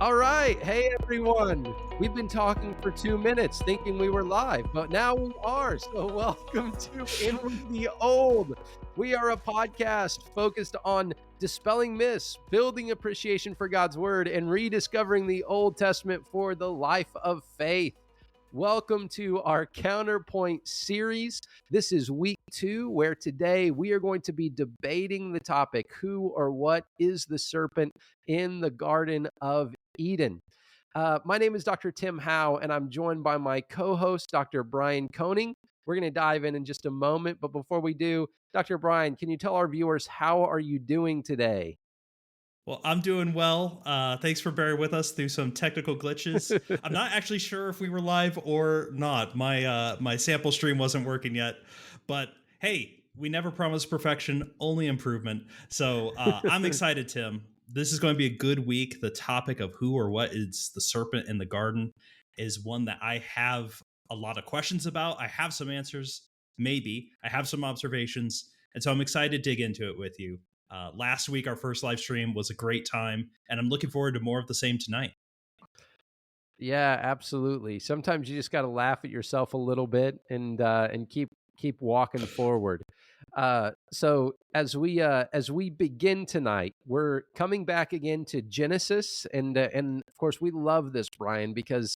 All right. Hey, everyone. We've been talking for 2 minutes thinking we were live, but now we are. So, welcome to In With the Old. We are a podcast focused on dispelling myths, building appreciation for God's word, and rediscovering the Old Testament for the life of faith. Welcome to our Counterpoint series. This is week 2, where today we are going to be debating the topic, who or what is the serpent in the Garden of Eden? My name is Dr. Tim Howe, and I'm joined by my co-host, Dr. Brian Koning. We're going to dive in just a moment, but before we do, Dr. Brian, can you tell our viewers how are you doing today? Well, I'm doing well. Thanks for bearing with us through some technical glitches. I'm not actually sure if we were live or not. My sample stream wasn't working yet, but hey, we never promised perfection, only improvement. So I'm excited, Tim. This is going to be a good week. The topic of who or what is the serpent in the garden is one that I have a lot of questions about. I have some answers, maybe. I have some observations, and so I'm excited to dig into it with you. Last week, our first live stream was a great time, and I'm looking forward to more of the same tonight. Yeah, absolutely. Sometimes you just got to laugh at yourself a little bit and keep walking forward. So as we begin tonight, we're coming back again to Genesis, and of course we love this, Brian, because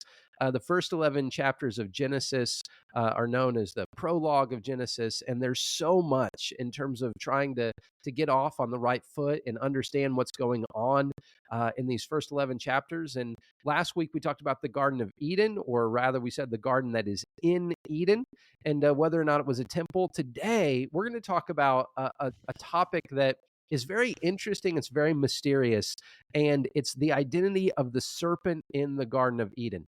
the first 11 chapters of Genesis are known as the prologue of Genesis, and there's so much in terms of trying to get off on the right foot and understand what's going on in these first 11 chapters. And last week we talked about the Garden of Eden, or rather, we said the garden that is in Eden, and whether or not it was a temple. Today, we're going to talk about a topic that is very interesting. It's very mysterious, and it's the identity of the serpent in the Garden of Eden.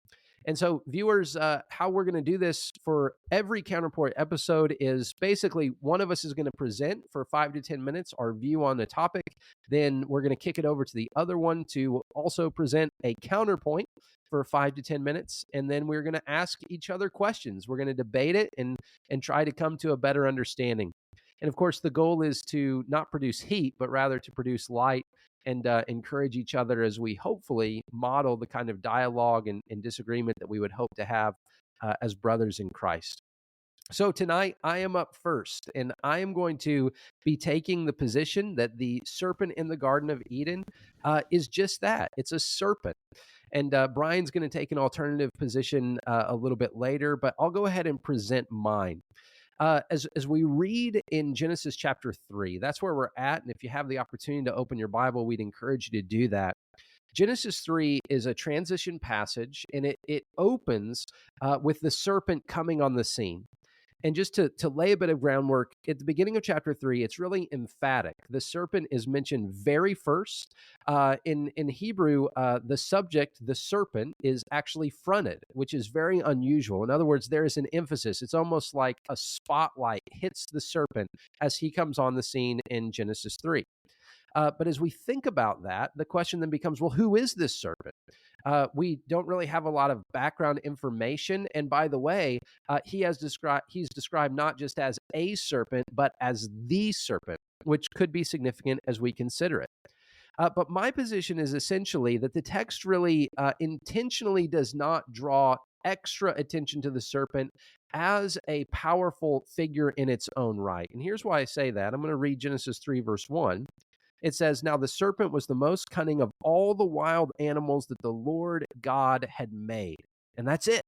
And so, viewers, how we're going to do this for every Counterpoint episode is basically one of us is going to present for 5 to 10 minutes our view on the topic. Then we're going to kick it over to the other one to also present a counterpoint for 5 to 10 minutes, and then we're going to ask each other questions. We're going to debate it and try to come to a better understanding. And of course, the goal is to not produce heat, but rather to produce light and encourage each other as we hopefully model the kind of dialogue and disagreement that we would hope to have as brothers in Christ. So tonight I am up first, and I am going to be taking the position that the serpent in the Garden of Eden is just that. It's a serpent. And Brian's going to take an alternative position a little bit later, but I'll go ahead and present mine. As we read in Genesis chapter 3, that's where we're at. And if you have the opportunity to open your Bible, we'd encourage you to do that. Genesis 3 is a transition passage, and it opens with the serpent coming on the scene. And just to lay a bit of groundwork, at the beginning of chapter 3, it's really emphatic. The serpent is mentioned very first. In Hebrew, the subject, the serpent, is actually fronted, which is very unusual. In other words, there is an emphasis. It's almost like a spotlight hits the serpent as he comes on the scene in Genesis 3. But as we think about that, the question then becomes, well, who is this serpent? We don't really have a lot of background information. And by the way, he's described not just as a serpent, but as the serpent, which could be significant as we consider it. But my position is essentially that the text really intentionally does not draw extra attention to the serpent as a powerful figure in its own right. And here's why I say that. I'm going to read Genesis 3, verse 1. It says, "Now the serpent was the most cunning of all the wild animals that the Lord God had made." And that's it.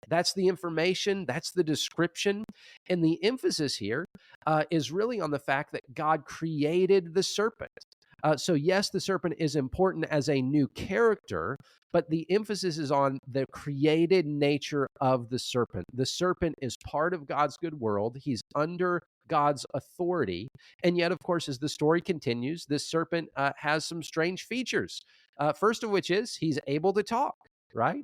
That's the information. That's the description. And the emphasis here is really on the fact that God created the serpent. So, yes, the serpent is important as a new character, but the emphasis is on the created nature of the serpent. The serpent is part of God's good world. He's under God's authority. And yet, of course, as the story continues, this serpent has some strange features. First of which is he's able to talk, right?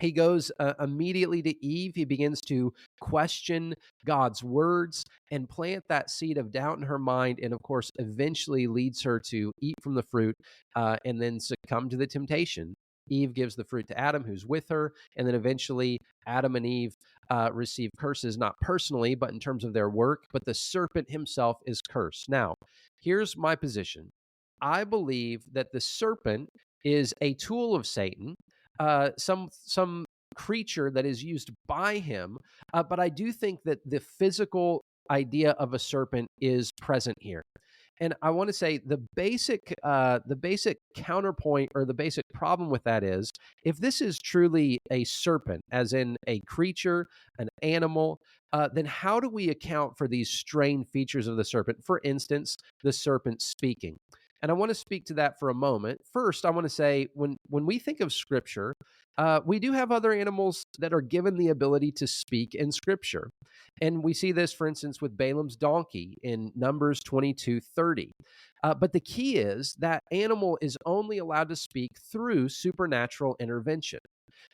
He goes immediately to Eve. He begins to question God's words and plant that seed of doubt in her mind. And of course, eventually leads her to eat from the fruit and then succumb to the temptation. Eve gives the fruit to Adam, who's with her. And then eventually, Adam and Eve receive curses, not personally, but in terms of their work. But the serpent himself is cursed. Now, here's my position. I believe that the serpent is a tool of Satan, some creature that is used by him. But I do think that the physical idea of a serpent is present here. And I want to say the basic counterpoint or the basic problem with that is if this is truly a serpent, as in a creature, an animal, then how do we account for these strange features of the serpent? For instance, the serpent speaking. And I want to speak to that for a moment. First, I want to say when we think of Scripture, we do have other animals that are given the ability to speak in Scripture. And we see this, for instance, with Balaam's donkey in Numbers 22:30. But the key is that animal is only allowed to speak through supernatural intervention.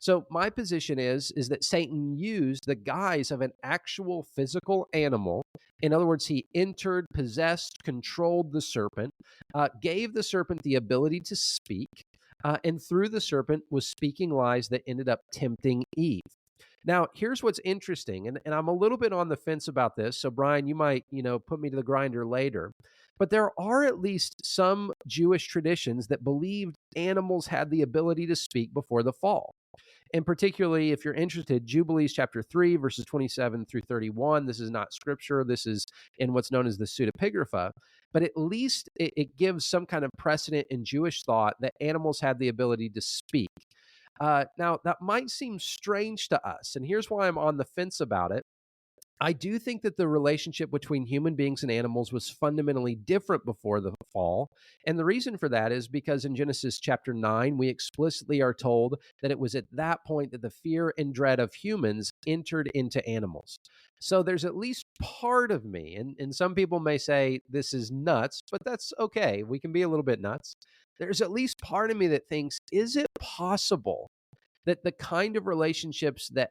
So my position is that Satan used the guise of an actual physical animal. In other words, he entered, possessed, controlled the serpent, gave the serpent the ability to speak, and through the serpent was speaking lies that ended up tempting Eve. Now, here's what's interesting, and I'm a little bit on the fence about this. So, Brian, you might, put me to the grinder later. But there are at least some Jewish traditions that believed animals had the ability to speak before the fall. And particularly, if you're interested, Jubilees chapter 3, verses 27 through 31. This is not scripture. This is in what's known as the pseudepigrapha. But at least it gives some kind of precedent in Jewish thought that animals had the ability to speak. Now, that might seem strange to us, and here's why I'm on the fence about it. I do think that the relationship between human beings and animals was fundamentally different before the fall. And the reason for that is because in Genesis chapter 9, we explicitly are told that it was at that point that the fear and dread of humans entered into animals. So there's at least part of me, and some people may say this is nuts, but that's okay. We can be a little bit nuts. There's at least part of me that thinks, is it possible that the kind of relationships that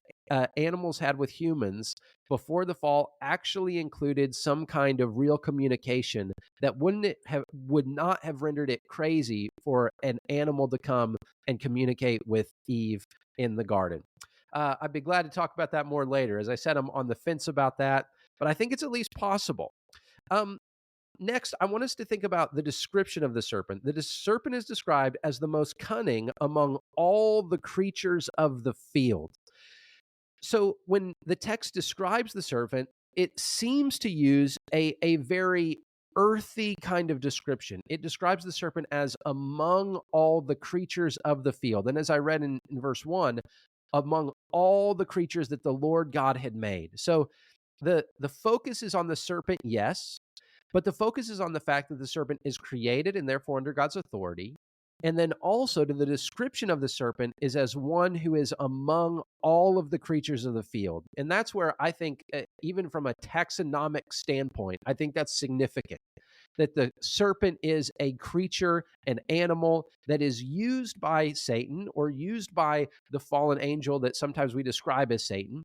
animals had with humans before the fall actually included some kind of real communication that would not have rendered it crazy for an animal to come and communicate with Eve in the garden? I'd be glad to talk about that more later. As I said, I'm on the fence about that, but I think it's at least possible. Um, Next, I want us to think about the description of the serpent. The serpent is described as the most cunning among all the creatures of the field. So when the text describes the serpent, it seems to use a very earthy kind of description. It describes the serpent as among all the creatures of the field. And as I read in verse 1, among all the creatures that the Lord God had made. So the focus is on the serpent, yes, but the focus is on the fact that the serpent is created and therefore under God's authority. And then also to the description of the serpent is as one who is among all of the creatures of the field. And that's where I think, even from a taxonomic standpoint, I think that's significant. That the serpent is a creature, an animal that is used by Satan or used by the fallen angel that sometimes we describe as Satan,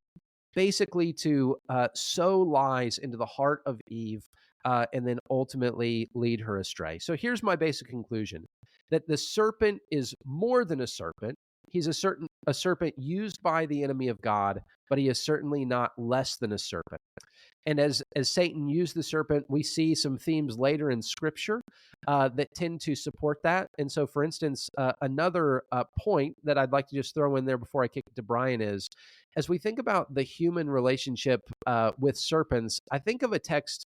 basically to sow lies into the heart of Eve and then ultimately lead her astray. So here's my basic conclusion: that the serpent is more than a serpent. He's a serpent used by the enemy of God, but he is certainly not less than a serpent. And as Satan used the serpent, we see some themes later in Scripture that tend to support that. And so, for instance, another point that I'd like to just throw in there before I kick it to Brian is, as we think about the human relationship with serpents, I think of a text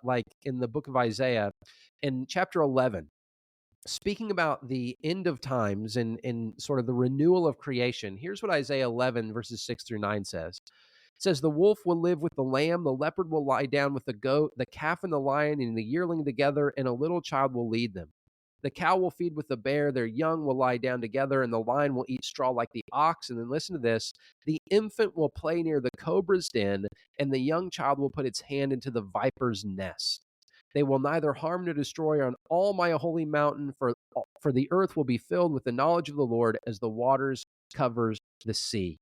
like in the book of Isaiah in chapter 11, speaking about the end of times and sort of the renewal of creation. Here's what Isaiah 11, verses 6 through 9 says. It says, "The wolf will live with the lamb, the leopard will lie down with the goat, the calf and the lion and the yearling together, and a little child will lead them. The cow will feed with the bear, their young will lie down together, and the lion will eat straw like the ox." And then listen to this: "The infant will play near the cobra's den, and the young child will put its hand into the viper's nest. They will neither harm nor destroy on all my holy mountain, for the earth will be filled with the knowledge of the Lord as the waters covers the sea."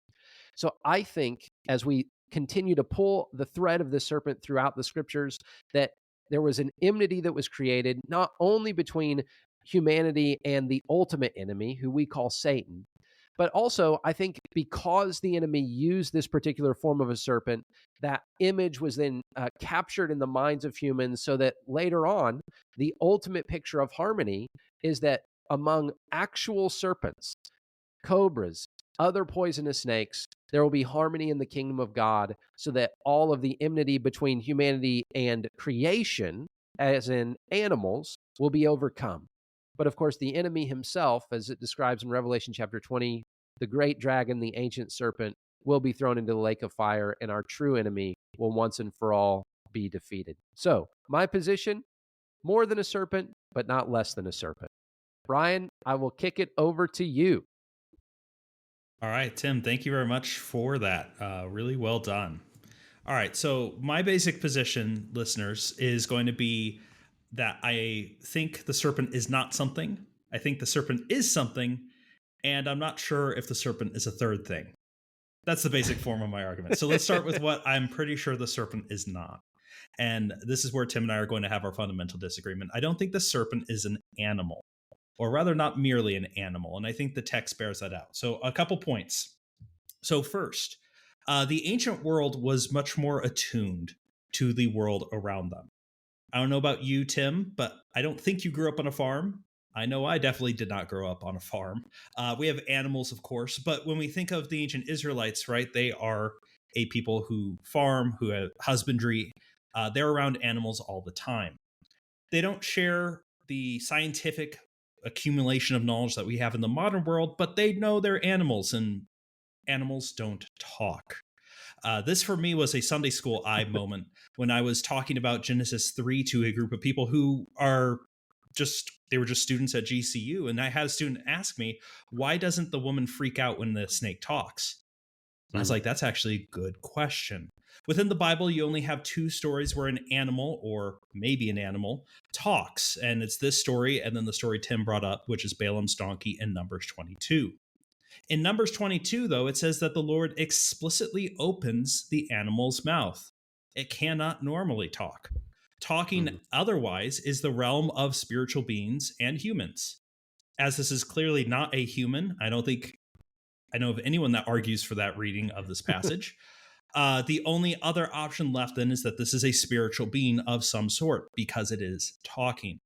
So I think as we continue to pull the thread of the serpent throughout the scriptures, that there was an enmity that was created not only between humanity and the ultimate enemy, who we call Satan, but also I think because the enemy used this particular form of a serpent, that image was then captured in the minds of humans, so that later on, the ultimate picture of harmony is that among actual serpents, cobras, other poisonous snakes, there will be harmony in the kingdom of God so that all of the enmity between humanity and creation, as in animals, will be overcome. But of course, the enemy himself, as it describes in Revelation chapter 20, the great dragon, the ancient serpent, will be thrown into the lake of fire, and our true enemy will once and for all be defeated. So, my position, more than a serpent, but not less than a serpent. Brian, I will kick it over to you. All right, Tim, thank you very much for that. Really well done. All right, so my basic position, listeners, is going to be that I think the serpent is not something. I think the serpent is something, and I'm not sure if the serpent is a third thing. That's the basic form of my argument. So let's start with what I'm pretty sure the serpent is not. And this is where Tim and I are going to have our fundamental disagreement. I don't think the serpent is an animal, or rather, not merely an animal. And I think the text bears that out. So, a couple points. So, first, the ancient world was much more attuned to the world around them. I don't know about you, Tim, but I don't think you grew up on a farm. I know I definitely did not grow up on a farm. We have animals, of course, but when we think of the ancient Israelites, right, they are a people who farm, who have husbandry. They're around animals all the time. They don't share the scientific accumulation of knowledge that we have in the modern world, but they know they're animals, and animals don't talk. This for me was a Sunday school eye moment when I was talking about Genesis 3 to a group of people who they were just students at GCU. And I had a student ask me, why doesn't the woman freak out when the snake talks? And I was like, that's actually a good question. Within the Bible, you only have two stories where an animal, or maybe an animal, talks. And it's this story and then the story Tim brought up, which is Balaam's donkey in Numbers 22. In Numbers 22, though, it says that the Lord explicitly opens the animal's mouth. It cannot normally talk. Talking otherwise is the realm of spiritual beings and humans. As this is clearly not a human, I don't think I know of anyone that argues for that reading of this passage. The only other option left then is that this is a spiritual being of some sort because it is talking.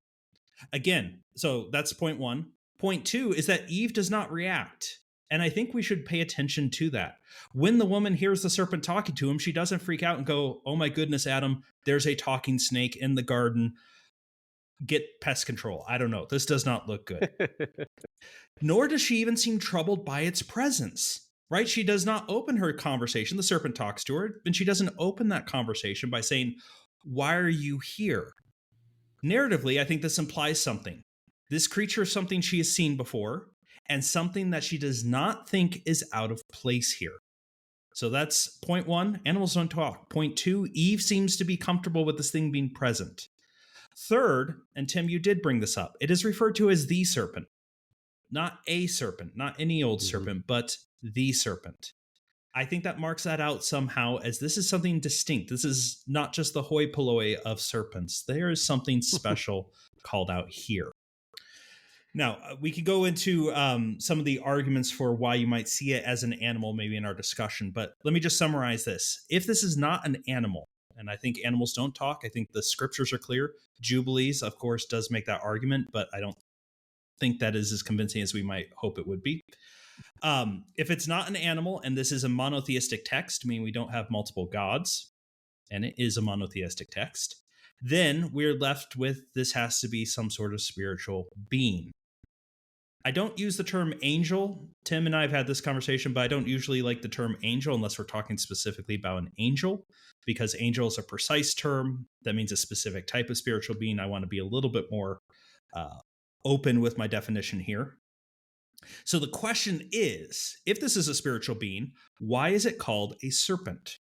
Again, so that's point one. Point two is that Eve does not react. And I think we should pay attention to that. When the woman hears the serpent talking to him, she doesn't freak out and go, oh my goodness, Adam, there's a talking snake in the garden. Get pest control. I don't know. This does not look good. Nor does she even seem troubled by its presence, right? She does not open her conversation. The serpent talks to her, and she doesn't open that conversation by saying, why are you here? Narratively, I think this implies something. This creature is something she has seen before, and something that she does not think is out of place here. So that's point one, animals don't talk. Point two, Eve seems to be comfortable with this thing being present. Third, and Tim, you did bring this up, it is referred to as the serpent. Not a serpent, not any old serpent, but the serpent. I think that marks that out somehow as this is something distinct. This is not just the hoi polloi of serpents. There is something special called out here. Now, we could go into some of the arguments for why you might see it as an animal maybe in our discussion, but let me just summarize this. If this is not an animal, and I think animals don't talk, I think the scriptures are clear. Jubilees, of course, does make that argument, but I don't think that is as convincing as we might hope it would be. If it's not an animal, and this is a monotheistic text, meaning we don't have multiple gods, and it is a monotheistic text, then we're left with this has to be some sort of spiritual being. I don't use the term angel. Tim and I have had this conversation, but I don't usually like the term angel unless we're talking specifically about an angel, because angel is a precise term. That means a specific type of spiritual being. I want to be a little bit more open with my definition here. So the question is, if this is a spiritual being, why is it called a serpent?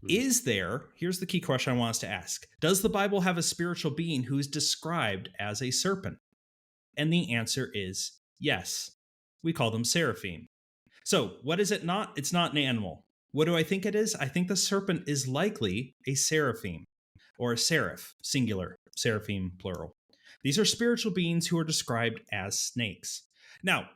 Is there, here's the key question I want us to ask, does the Bible have a spiritual being who is described as a serpent? And the answer is yes. We call them seraphim. So what is it not? It's not an animal. What do I think it is? I think the serpent is likely a seraphim, or a seraph, singular, seraphim, plural. These are spiritual beings who are described as snakes. Now,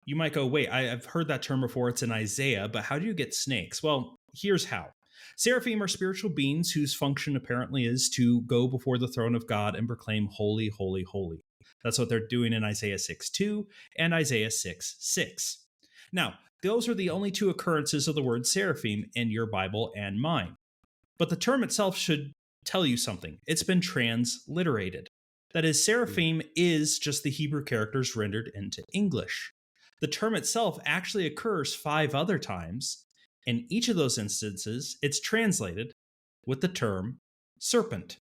you might go, wait, I've heard that term before. It's in Isaiah, but how do you get snakes? Well, here's how. Seraphim are spiritual beings whose function apparently is to go before the throne of God and proclaim, holy, holy, holy. That's what they're doing in Isaiah 6:2 and Isaiah 6:6. Now, those are the only two occurrences of the word seraphim in your Bible and mine. But the term itself should tell you something. It's been transliterated. That is, seraphim is just the Hebrew characters rendered into English. The term itself actually occurs 5 other times. In each of those instances, it's translated with the term serpent.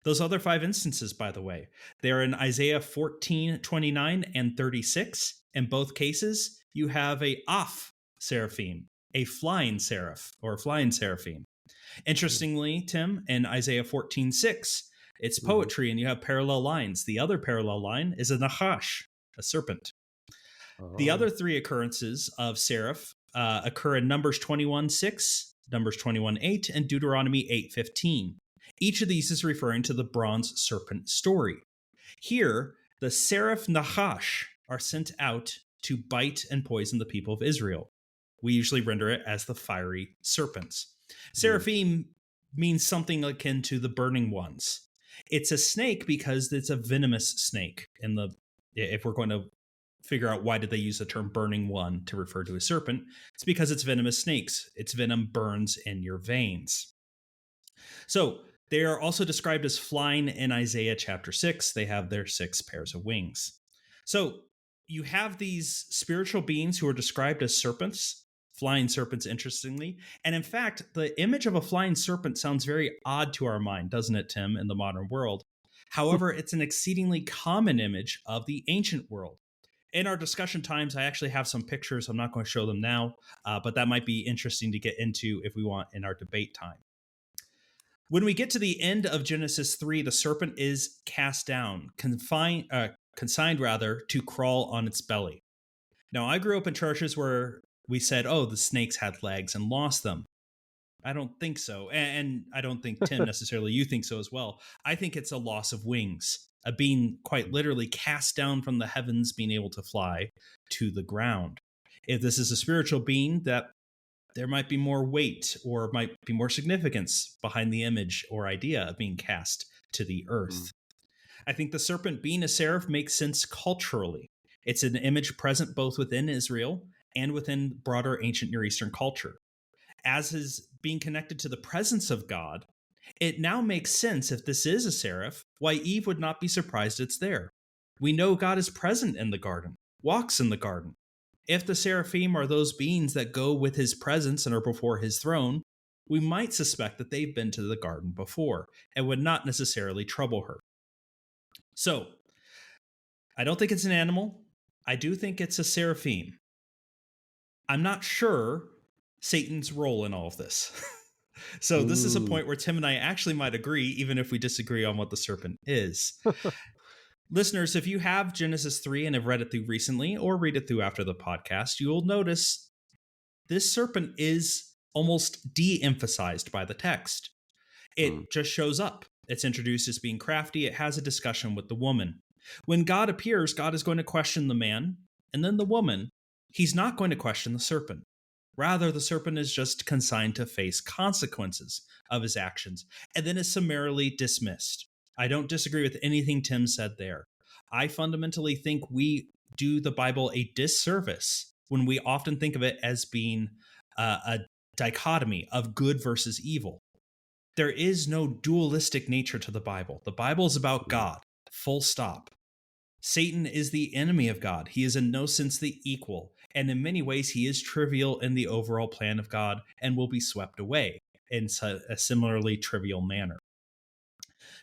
Those other 5 instances, by the way, they're in Isaiah 14:29 and 36. In both cases, you have a off seraphim, a flying seraph or flying seraphim. Interestingly, Tim, in Isaiah 14:6, it's poetry and you have parallel lines. The other parallel line is a nachash, a serpent. The other 3 occurrences of seraph occur in Numbers 21:6, Numbers 21:8, and Deuteronomy 8:15. Each of these is referring to the bronze serpent story. Here, the seraph nachash are sent out to bite and poison the people of Israel. We usually render it as the fiery serpents. Seraphim means something akin to the burning ones. It's a snake because it's a venomous snake. If we're going to figure out why did they use the term burning one to refer to a serpent, it's because it's venomous snakes. Its venom burns in your veins. So they are also described as flying in Isaiah chapter 6. They have their 6 pairs of wings. So you have these spiritual beings who are described as serpents, flying serpents, interestingly. And in fact, the image of a flying serpent sounds very odd to our mind, doesn't it, Tim, in the modern world? However, it's an exceedingly common image of the ancient world. In our discussion times, I actually have some pictures. I'm not going to show them now, but that might be interesting to get into if we want in our debate time. When we get to the end of Genesis 3, the serpent is cast down, consigned to crawl on its belly. Now, I grew up in churches where we said, oh, the snakes had legs and lost them. I don't think so. And I don't think, Tim, necessarily you think so as well. I think it's a loss of wings, a being quite literally cast down from the heavens, being able to fly to the ground. If this is a spiritual being, that there might be more weight or might be more significance behind the image or idea of being cast to the earth. I think the serpent being a seraph makes sense culturally. It's an image present both within Israel and within broader ancient Near Eastern culture. As is being connected to the presence of God, it now makes sense, if this is a seraph, why Eve would not be surprised it's there. We know God is present in the garden, walks in the garden. If the seraphim are those beings that go with his presence and are before his throne, we might suspect that they've been to the garden before and would not necessarily trouble her. So, I don't think it's an animal. I do think it's a seraphim. I'm not sure Satan's role in all of this. So this is a point where Tim and I actually might agree, even if we disagree on what the serpent is. Listeners, if you have Genesis 3 and have read it through recently or read it through after the podcast, you will notice this serpent is almost de-emphasized by the text. It just shows up. It's introduced as being crafty. It has a discussion with the woman. When God appears, God is going to question the man, and then the woman. He's not going to question the serpent. Rather, the serpent is just consigned to face consequences of his actions, and then is summarily dismissed. I don't disagree with anything Tim said there. I fundamentally think we do the Bible a disservice when we often think of it as being a dichotomy of good versus evil. There is no dualistic nature to the Bible. The Bible is about God, full stop. Satan is the enemy of God. He is in no sense the equal. And in many ways, he is trivial in the overall plan of God and will be swept away in a similarly trivial manner.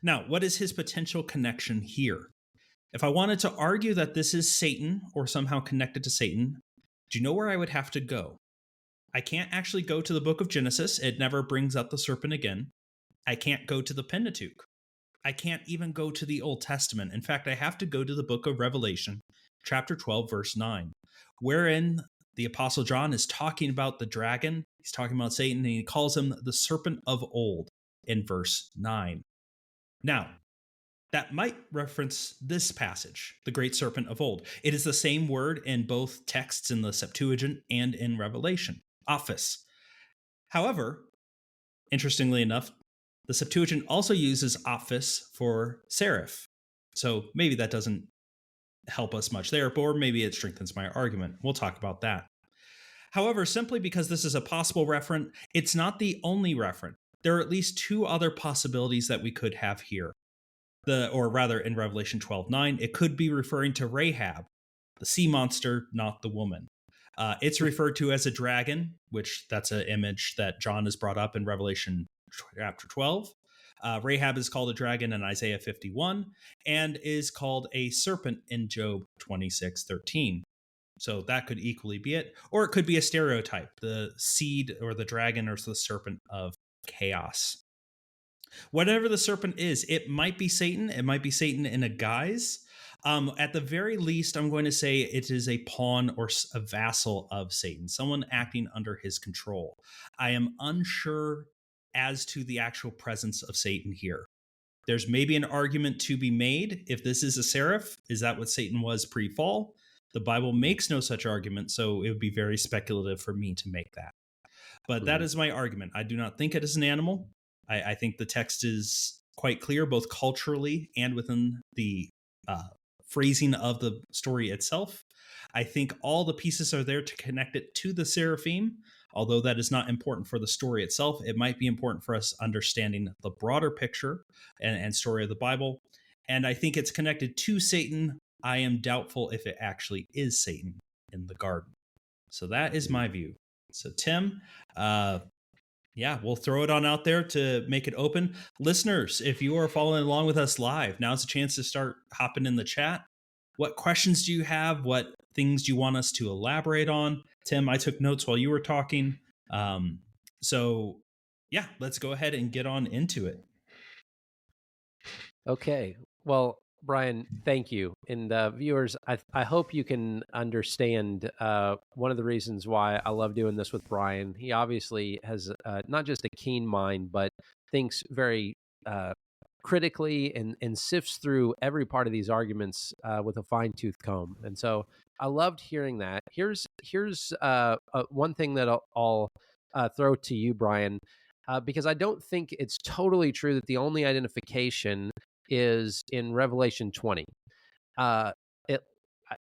Now, what is his potential connection here? If I wanted to argue that this is Satan or somehow connected to Satan, do you know where I would have to go? I can't actually go to the book of Genesis. It never brings up the serpent again. I can't go to the Pentateuch. I can't even go to the Old Testament. In fact, I have to go to the book of Revelation, chapter 12, verse 9, wherein the Apostle John is talking about the dragon. He's talking about Satan, and he calls him the serpent of old in verse 9. Now, that might reference this passage, the great serpent of old. It is the same word in both texts in the Septuagint and in Revelation, Aphis. However, interestingly enough, the Septuagint also uses Aphis for seraph. So maybe that doesn't help us much there, or maybe it strengthens my argument. We'll talk about that. However, simply because this is a possible referent, it's not the only referent. There are at least two other possibilities that we could have here. Or rather, in Revelation 12:9, it could be referring to Rahab, the sea monster, not the woman. It's referred to as a dragon, which that's an image that John has brought up in Revelation chapter 12. Rahab is called a dragon in Isaiah 51 and is called a serpent in Job 26:13. So that could equally be it. Or it could be a stereotype, the seed or the dragon or the serpent of chaos. Whatever the serpent is, it might be Satan. It might be Satan in a guise. At the very least, I'm going to say it is a pawn or a vassal of Satan, someone acting under his control. I am unsure as to the actual presence of Satan here. There's maybe an argument to be made. If this is a seraph, is that what Satan was pre-fall? The Bible makes no such argument, so it would be very speculative for me to make that. But that is my argument. I do not think it is an animal. I think the text is quite clear, both culturally and within the phrasing of the story itself. I think all the pieces are there to connect it to the seraphim. Although that is not important for the story itself, it might be important for us understanding the broader picture and story of the Bible. And I think it's connected to Satan. I am doubtful if it actually is Satan in the garden. So that is my view. So Tim, we'll throw it on out there to make it open. Listeners, if you are following along with us live, now's a chance to start hopping in the chat. What questions do you have? What things do you want us to elaborate on? Tim, I took notes while you were talking. Let's go ahead and get on into it. Okay. Well, Brian, thank you. And viewers, I hope you can understand one of the reasons why I love doing this with Brian. He obviously has not just a keen mind, but thinks very critically and sifts through every part of these arguments with a fine-tooth comb. And so I loved hearing that. Here's one thing that I'll throw to you, Brian, because I don't think it's totally true that the only identification is in Revelation 20. It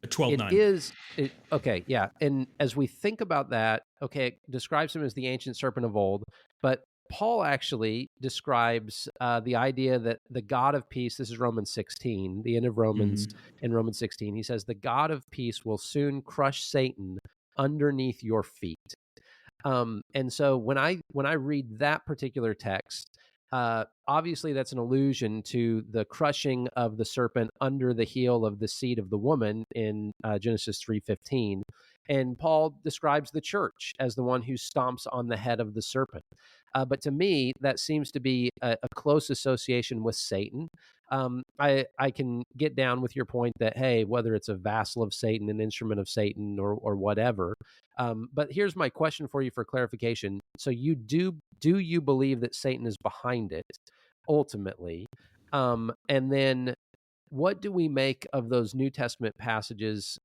12:9. Okay, yeah. And as we think about that, okay, it describes him as the ancient serpent of old, but Paul actually describes the idea that the God of peace, this is Romans 16, the end of Romans, in Romans 16, he says, the God of peace will soon crush Satan underneath your feet. And so when I read that particular text, obviously that's an allusion to the crushing of the serpent under the heel of the seed of the woman in Genesis 3:15. And Paul describes the church as the one who stomps on the head of the serpent. But to me, that seems to be a close association with Satan. I can get down with your point that, hey, whether it's a vassal of Satan, an instrument of Satan, or whatever. But here's my question for you for clarification. So do you believe that Satan is behind it ultimately? And then what do we make of those New Testament passages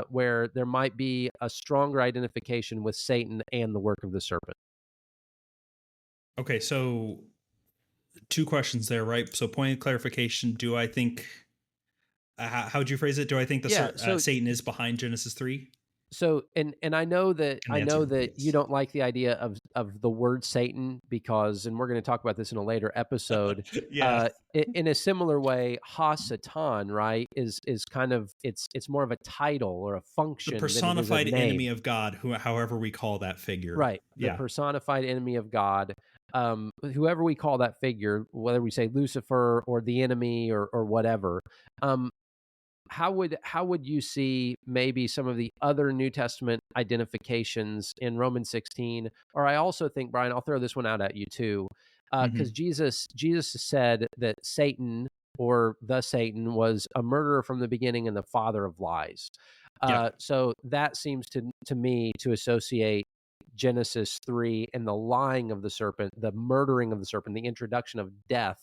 where there might be a stronger identification with Satan and the work of the serpent? Okay, so two questions there, right? So point of clarification, do I think, how would you phrase it? Do I think Satan is behind Genesis 3? So and I know that you don't like the idea of the word Satan because, and we're going to talk about this in a later episode. Yeah. In a similar way, Ha-Satan, right, is kind of it's more of a title or a function. The personified than it is a name. enemy of God, however we call that figure. Right. The personified enemy of God. Whoever we call that figure, whether we say Lucifer or the enemy or whatever. How would you see maybe some of the other New Testament identifications in Romans 16? Or I also think, Brian, I'll throw this one out at you too, because Jesus said that Satan or the Satan was a murderer from the beginning and the father of lies. So that seems to me to associate Genesis 3 and the lying of the serpent, the murdering of the serpent, the introduction of death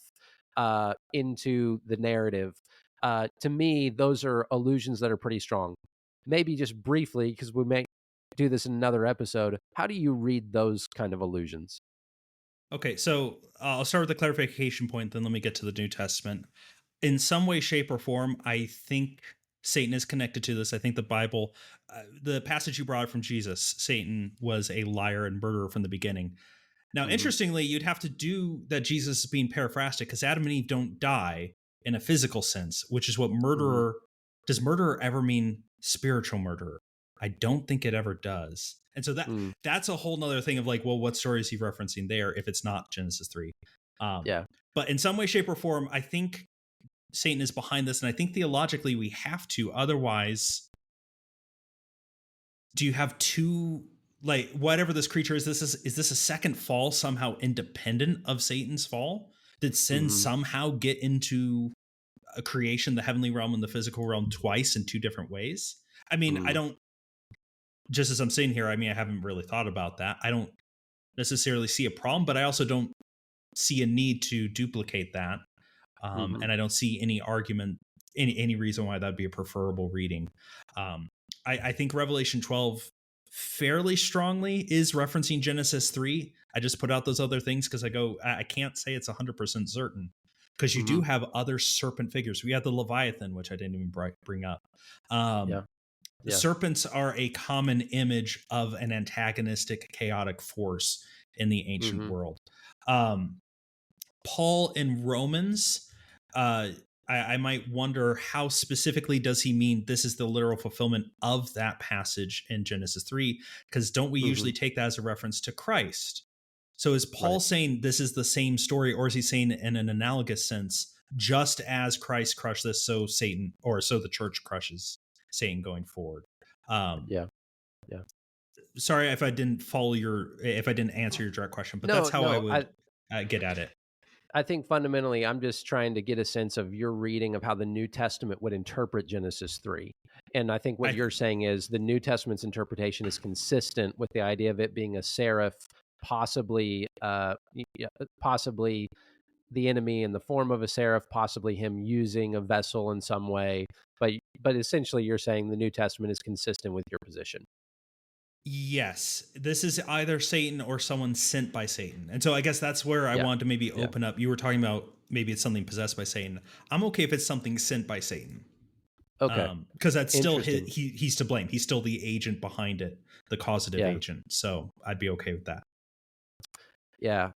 into the narrative. To me, those are allusions that are pretty strong. Maybe just briefly, because we may do this in another episode, how do you read those kind of allusions? Okay, so I'll start with the clarification point, then let me get to the New Testament. In some way, shape, or form, I think Satan is connected to this. I think the Bible, the passage you brought from Jesus, Satan was a liar and murderer from the beginning. Now, Mm-hmm. interestingly, you'd have to do that Jesus is being paraphrastic because Adam and Eve don't die in a physical sense, which is what Mm-hmm. murderer does. Murderer ever mean spiritual murderer? I don't think it ever does. And so that's a whole nother thing of like, well, what story is he referencing there if it's not Genesis 3? Yeah. But in some way, shape, or form, I think Satan is behind this. And I think theologically we have to. Otherwise, do you have two, like, whatever this creature is this a second fall somehow independent of Satan's fall? Did sin Mm-hmm. somehow get into a creation, the heavenly realm and the physical realm, twice in two different ways? I mean, I Mm-hmm. don't, just as I'm sitting here, I mean, I haven't really thought about that. I don't necessarily see a problem, but I also don't see a need to duplicate that. Mm-hmm. And I don't see any argument, any reason why that'd be a preferable reading. I think Revelation 12 fairly strongly is referencing Genesis 3. I just put out those other things because I can't say it's 100% certain, because you Mm-hmm. do have other serpent figures. We have the Leviathan, which I didn't even bring up. Yeah. The Yeah. serpents are a common image of an antagonistic, chaotic force in the ancient Mm-hmm. world. Paul in Romans, I might wonder how specifically does he mean this is the literal fulfillment of that passage in Genesis 3? Because don't we Mm-hmm. usually take that as a reference to Christ? So is Paul Right. saying this is the same story, or is he saying in an analogous sense, just as Christ crushed this, so Satan, or so the church crushes Satan going forward? Yeah. Yeah. Sorry if I didn't if I didn't answer your direct question, but that's No, how I no. would get at it. I think fundamentally, I'm just trying to get a sense of your reading of how the New Testament would interpret Genesis 3. And I think what I you're saying is the New Testament's interpretation is consistent with the idea of it being a seraph, possibly, possibly the enemy in the form of a seraph, possibly him using a vessel in some way. But essentially, you're saying the New Testament is consistent with your position. Yes, this is either Satan or someone sent by Satan. And so I guess that's where I Yeah. wanted to maybe Yeah. open up. You were talking about maybe it's something possessed by Satan. I'm okay if it's something sent by Satan. Okay. Because that's still Interesting. he's to blame. He's still the agent behind it, the causative Yeah. agent. So I'd be okay with that. Yeah.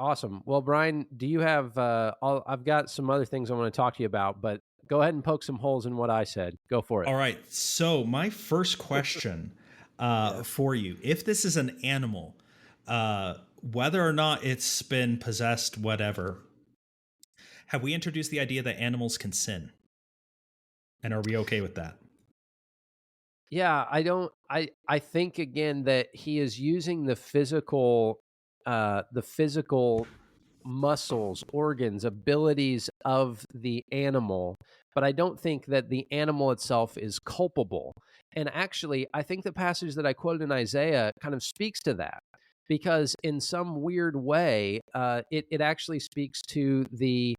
Awesome. Well, Brian, do you have I've got some other things I want to talk to you about, but go ahead and poke some holes in what I said. Go for it. All right. So my first question Yeah. for you, if this is an animal, whether or not it's been possessed, whatever, have we introduced the idea that animals can sin? And are we okay with that? Yeah, I think again that he is using the physical muscles, organs, abilities of the animal, but I don't think that the animal itself is culpable. And actually, I think the passage that I quoted in Isaiah kind of speaks to that, because in some weird way, it actually speaks to the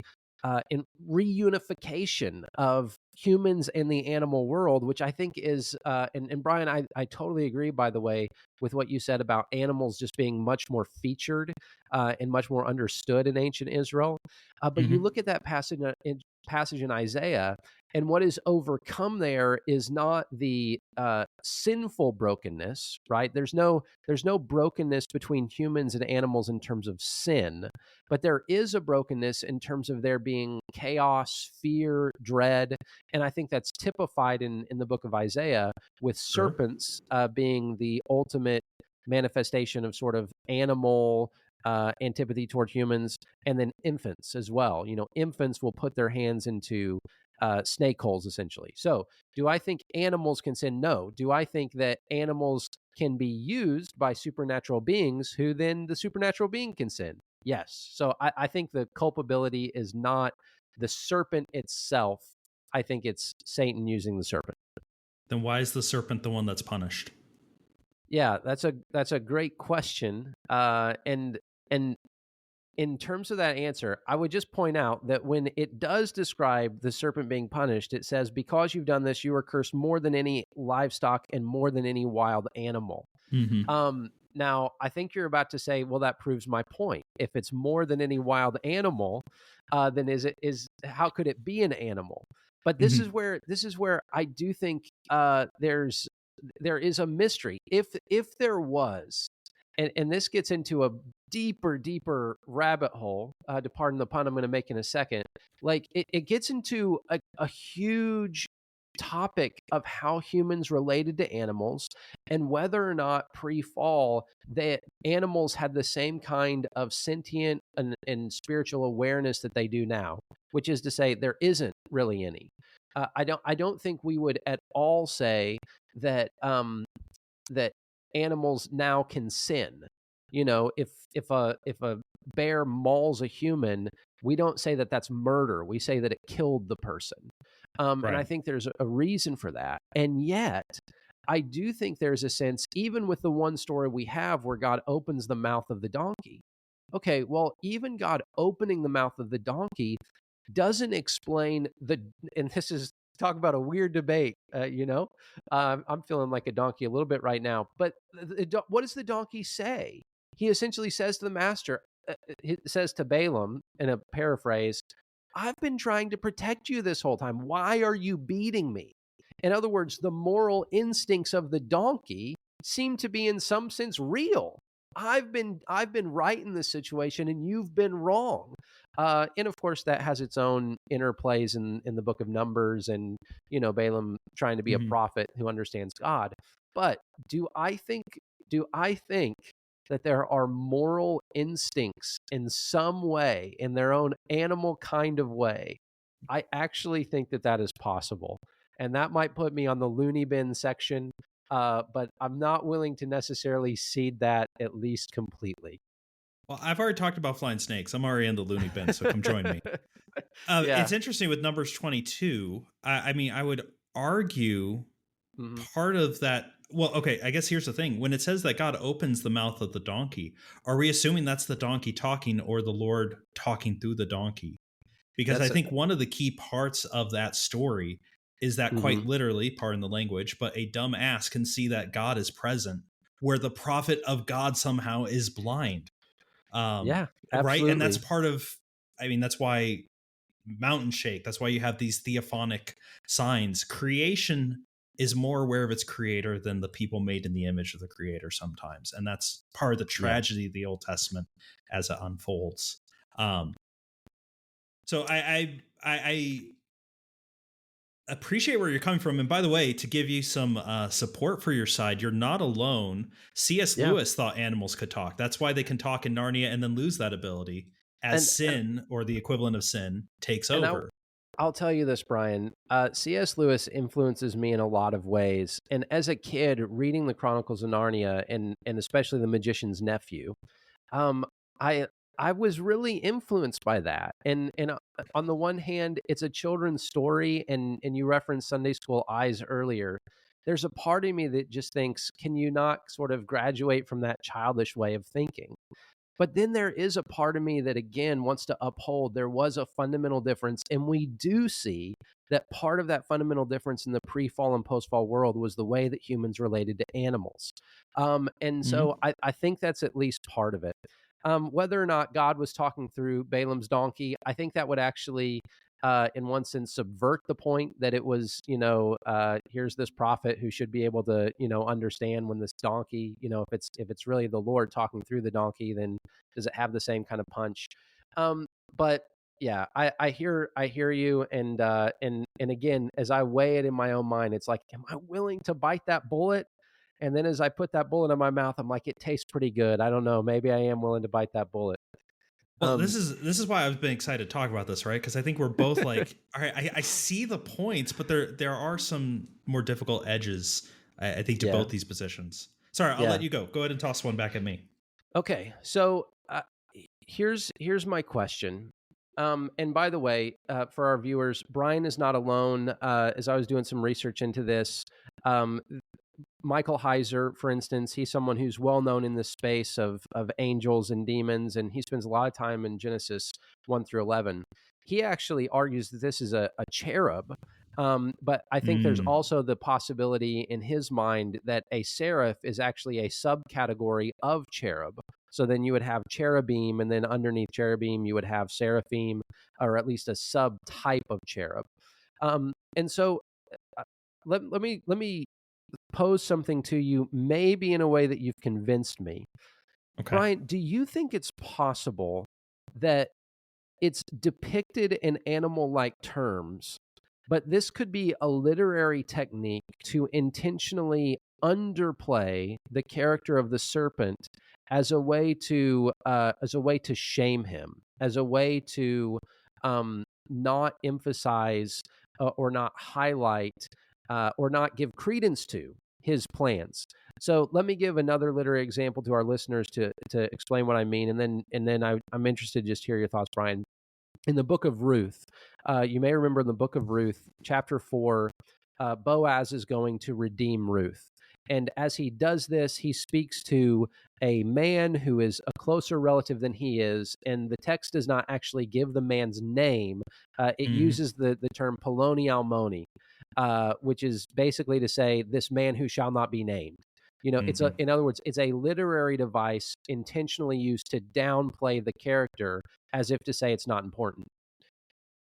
reunification of humans and the animal world, which I think is, and Brian, I totally agree, by the way, with what you said about animals just being much more featured and much more understood in ancient Israel. But you Mm-hmm. look at that passage in Isaiah, and what is overcome there is not the sinful brokenness, right? There's no brokenness between humans and animals in terms of sin, but there is a brokenness in terms of there being chaos, fear, dread, and I think that's typified in the book of Isaiah, with Sure. serpents being the ultimate manifestation of sort of animal antipathy toward humans, and then infants as well. Infants will put their hands into snake holes, essentially. So, do I think animals can sin? No. Do I think that animals can be used by supernatural beings who then the supernatural being can sin? Yes. So, I think the culpability is not the serpent itself. I think it's Satan using the serpent. Then why is the serpent the one that's punished? Yeah, that's a great question. And in terms of that answer, I would just point out that when it does describe the serpent being punished, it says, "Because you've done this, you are cursed more than any livestock and more than any wild animal." Mm-hmm. Now, I think you're about to say, "Well, that proves my point. If it's more than any wild animal, then is how could it be an animal?" But Mhm. this is where I do think there is a mystery. If there was, and this gets into a deeper rabbit hole, to pardon the pun I'm going to make in a second. Like it gets into a huge topic of how humans related to animals and whether or not pre-fall that animals had the same kind of sentient and spiritual awareness that they do now, which is to say there isn't really any. I don't think we would at all say that that animals now can sin. You know, if a bear mauls a human, we don't say that that's murder. We say that it killed the person. And I Right. think there's a reason for that. And yet, I do think there's a sense, even with the one story we have where God opens the mouth of the donkey. Okay, well, even God opening the mouth of the donkey doesn't explain the, and this is talk about a weird debate, I'm feeling like a donkey a little bit right now, but what does the donkey say? He essentially says to the master, he says to Balaam in a paraphrase, I've been trying to protect you this whole time. Why are you beating me? In other words, the moral instincts of the donkey seem to be in some sense real. I've been right in this situation and you've been wrong. And of course, that has its own interplays in the book of Numbers, and Balaam trying to be a Mhm. prophet who understands God. But do I think do I think that there are moral instincts in some way, in their own animal kind of way? I actually think that that is possible, and that might put me on the loony bin section. But I'm not willing to necessarily cede that at least completely. Well, I've already talked about flying snakes. I'm already in the loony bin, so come join me. Yeah. It's interesting with Numbers 22. I mean, I would argue Mhm. part of that. Well, okay, I guess here's the thing. When it says that God opens the mouth of the donkey, are we assuming that's the donkey talking or the Lord talking through the donkey? Because I That's a think one of the key parts of that story is that quite Mhm. literally, pardon the language, but a dumb ass can see that God is present, where the prophet of God somehow is blind. Yeah, Right. And that's absolutely. part of, I mean, that's why mountain shake, that's why you have these theophonic signs. Creation is more aware of its creator than the people made in the image of the creator sometimes. And that's part of the Yeah. tragedy of the Old Testament as it unfolds. Um, so I appreciate where you're coming from. And by the way, to give you some support for your side, you're not alone. C.S. Yeah. Lewis thought animals could talk. That's why they can talk in Narnia and then lose that ability as And sin, or the equivalent of sin, takes and over. I'll tell you this, Brian. C.S. Lewis influences me in a lot of ways. And as a kid, reading the Chronicles of Narnia and especially The Magician's Nephew, um, I I was really influenced by that. And on the one hand, it's a children's story, and you referenced Sunday school eyes earlier. There's a part of me that just thinks, can you not sort of graduate from that childish way of thinking? But then there is a part of me that again wants to uphold there was a fundamental difference. And we do see that part of that fundamental difference in the pre-fall and post-fall world was the way that humans related to animals. And Mhm. so I think that's at least part of it. Whether or not God was talking through Balaam's donkey, I think that would actually, in one sense, subvert the point that it was, here's this prophet who should be able to, understand when this donkey, if it's really the Lord talking through the donkey, then does it have the same kind of punch? But yeah, I hear you, and again, as I weigh it in my own mind, it's like, am I willing to bite that bullet? And then as I put that bullet in my mouth, I'm like, it tastes pretty good. I don't know. Maybe I am willing to bite that bullet. Well, Um, this is why I've been excited to talk about this, right? Because I think we're both like, all right, I see the points, but there are some more difficult edges, I think, to yeah, both these positions. Sorry, I'll let yeah. you go. Go ahead and toss one back at me. Okay, so here's my question. And by the way, for our viewers, Brian is not alone. As I was doing some research into this, um, Michael Heiser, for instance, he's someone who's well known in this space of angels and demons, and he spends a lot of time in Genesis 1 through 11. He actually argues that this is a cherub, but I think there's Mm. also the possibility in his mind that a seraph is actually a subcategory of cherub. So then you would have cherubim, and then underneath cherubim you would have seraphim, or at least a subtype of cherub. And so uh, let me pose something to you, maybe in a way that you've convinced me. Okay. Brian, do you think it's possible that it's depicted in animal-like terms, but this could be a literary technique to intentionally underplay the character of the serpent as a way to shame him, as a way to not emphasize or not highlight or not give credence to his plans. So let me give another literary example to our listeners to explain what I mean, and then I'm interested to just hear your thoughts, Brian. In the book of Ruth, you may remember in the book of Ruth, chapter 4, Boaz is going to redeem Ruth. And as he does this, he speaks to a man who is a closer relative than he is. And the text does not actually give the man's name. It Mm, uses the term Poloni Almoni, which is basically to say this man who shall not be named. mhm. In other words, it's a literary device intentionally used to downplay the character as if to say it's not important.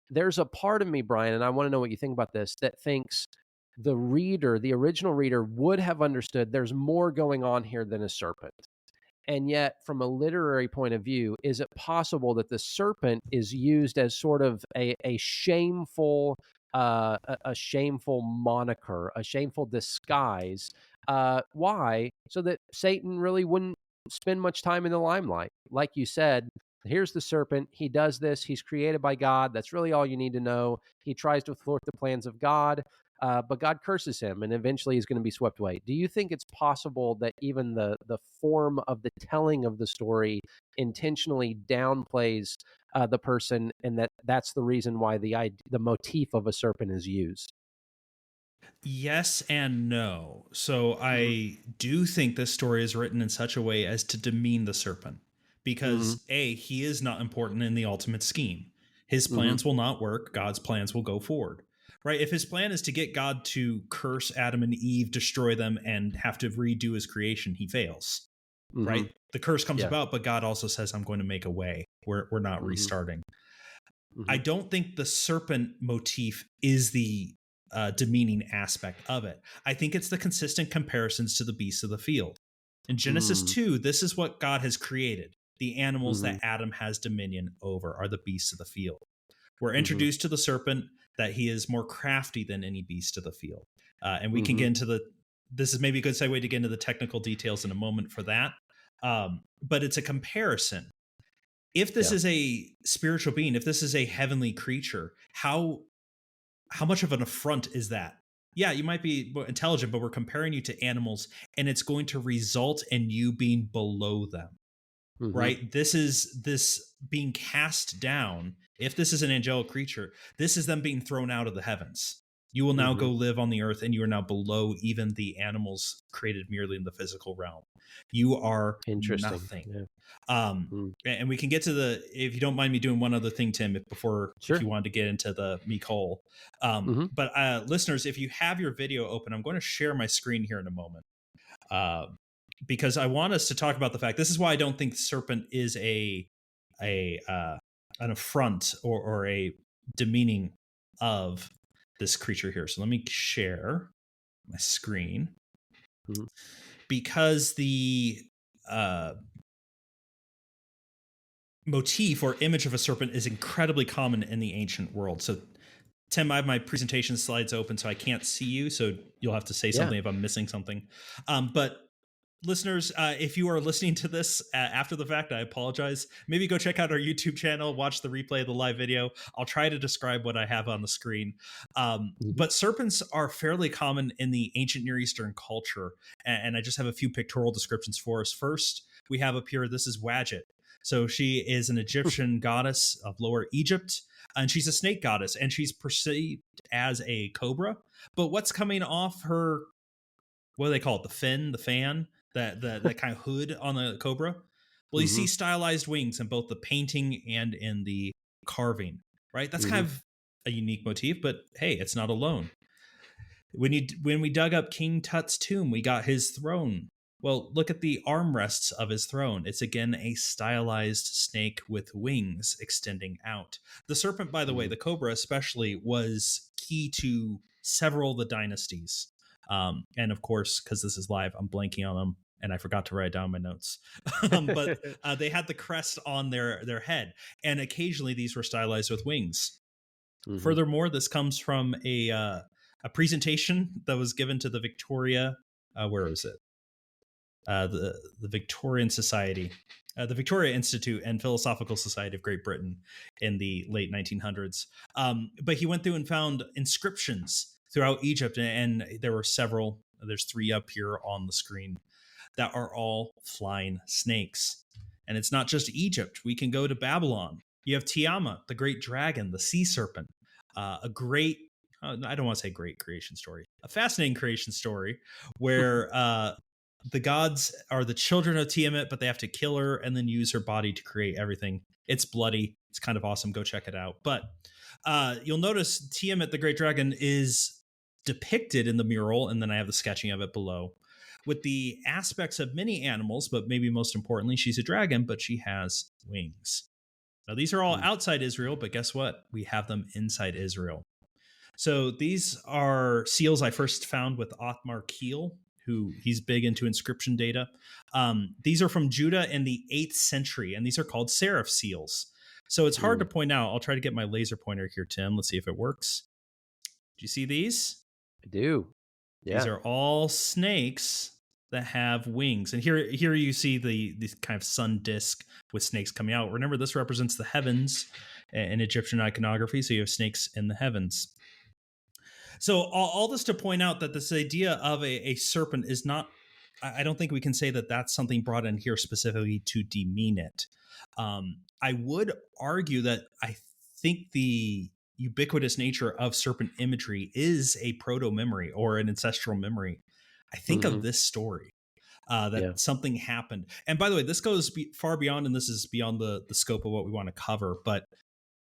There's a part of me, Brian, and I want to know what you think about this, that thinks the reader, the original reader, would have understood there's more going on here than a serpent. And yet, from a literary point of view, is it possible that the serpent is used as sort of a shameful, a shameful moniker, a shameful disguise? Why? So that Satan really wouldn't spend much time in the limelight. Like you said, here's the serpent. He does this. He's created by God. That's really all you need to know. He tries to thwart the plans of God. But God curses him, and eventually he's going to be swept away. Do you think it's possible that even the form of the telling of the story intentionally downplays the person, and that's the reason why the motif of a serpent is used? Yes and no. So Mm-hmm. I do think this story is written in such a way as to demean the serpent Mm-hmm. because A, he is not important in the ultimate scheme. His Mm-hmm. plans will not work, God's plans will go forward. Right? If his plan is to get God to curse Adam and Eve, destroy them, and have to redo his creation, he fails. Mm-hmm. Right? The curse comes Yeah. about, but God also says, I'm going to make a way. We're not Mm-hmm. restarting. I Mm-hmm. don't think the serpent motif is the demeaning aspect of it. I think it's the consistent comparisons to the beasts of the field. In Genesis Mm-hmm. 2, this is what God has created. The animals Mm-hmm. that Adam has dominion over are the beasts of the field. We're Mm-hmm. introduced to the serpent that he is more crafty than any beast of the field. And we can Mm-hmm. get into this is maybe a good segue to get into the technical details in a moment for that. But it's a comparison. If this Yeah. is a spiritual being, if this is a heavenly creature, how much of an affront is that? Yeah, you might be intelligent, but we're comparing you to animals, and it's going to result in you being below them. Mm-hmm. Right? This being cast down. If this is an angelic creature, this is them being thrown out of the heavens. You will now Mm-hmm. go live on the earth, and you are now below even the animals created merely in the physical realm. You are Interesting. nothing. Yeah. Mm. And we can get to the, if you don't mind me doing one other thing, Tim, if Sure. you wanted to get into the meek hole. Mm-hmm. But listeners, if you have your video open, I'm going to share my screen here in a moment. Uh, because I want us to talk about the fact, this is why I don't think serpent is a an affront or a demeaning of this creature here. So let me share my screen Mm-hmm. because the uh, motif or image of a serpent is incredibly common in the ancient world. So, Tim, I have my presentation slides open, so I can't see you. So you'll have to say Yeah. something if I'm missing something. But listeners, if you are listening to this after the fact, I apologize. Maybe go check out our YouTube channel, watch the replay of the live video. I'll try to describe what I have on the screen. Mm-hmm. But serpents are fairly common in the ancient Near Eastern culture. And I just have a few pictorial descriptions for us. First, we have up here, this is Wadjet. So she is an Egyptian goddess of Lower Egypt, and she's a snake goddess, and she's perceived as a cobra. But what's coming off her, what do they call it? The fin, the fan, that kind of hood on the cobra. Well, you Mm-hmm. see stylized wings in both the painting and in the carving, right? That's Mm-hmm. kind of a unique motif, but hey, it's not alone. When we dug up King Tut's tomb, we got his throne Well, look at the armrests of his throne. It's again a stylized snake with wings extending out. The serpent, by the way, Mm. the cobra especially, was key to several of the dynasties. And of course, because this is live, I'm blanking on them and I forgot to write down my notes. But they had the crest on their head, and occasionally these were stylized with wings. Mhm. Furthermore, this comes from a presentation that was given to the Victoria. Where is it? The Victorian Society, the Victoria Institute and Philosophical Society of Great Britain in the late 1900s. But he went through and found inscriptions throughout Egypt, and there were several. There's 3 up here on the screen that are all flying snakes. And it's not just Egypt. We can go to Babylon. You have Tiamat, the great dragon, the sea serpent, a great, I don't want to say great creation story, a fascinating creation story where the gods are the children of Tiamat, but they have to kill her and then use her body to create everything. It's bloody. It's kind of awesome. Go check it out. But you'll notice Tiamat, the great dragon, is depicted in the mural, and then I have the sketching of it below, with the aspects of many animals, but maybe most importantly, she's a dragon, but she has wings. Now, these are all Mm. outside Israel, but guess what? We have them inside Israel. So these are seals I first found with Othmar Keel, who he's big into inscription data. These are from Judah in the 8th century, and these are called seraph seals. So it's hard to Mm. point out. I'll try to get my laser pointer here, Tim. Let's see if it works. Do you see these? I do. These Yeah. are all snakes that have wings. And here you see the kind of sun disk with snakes coming out. Remember, this represents the heavens in Egyptian iconography. So you have snakes in the heavens. So all this to point out that this idea of a serpent is not, I don't think we can say that that's something brought in here specifically to demean it. I would argue that I think the ubiquitous nature of serpent imagery is a proto memory or an ancestral memory. I think of Mhm. this story. Yeah. That something happened. And by the way, this goes far beyond, and this is beyond the scope of what we want to cover, but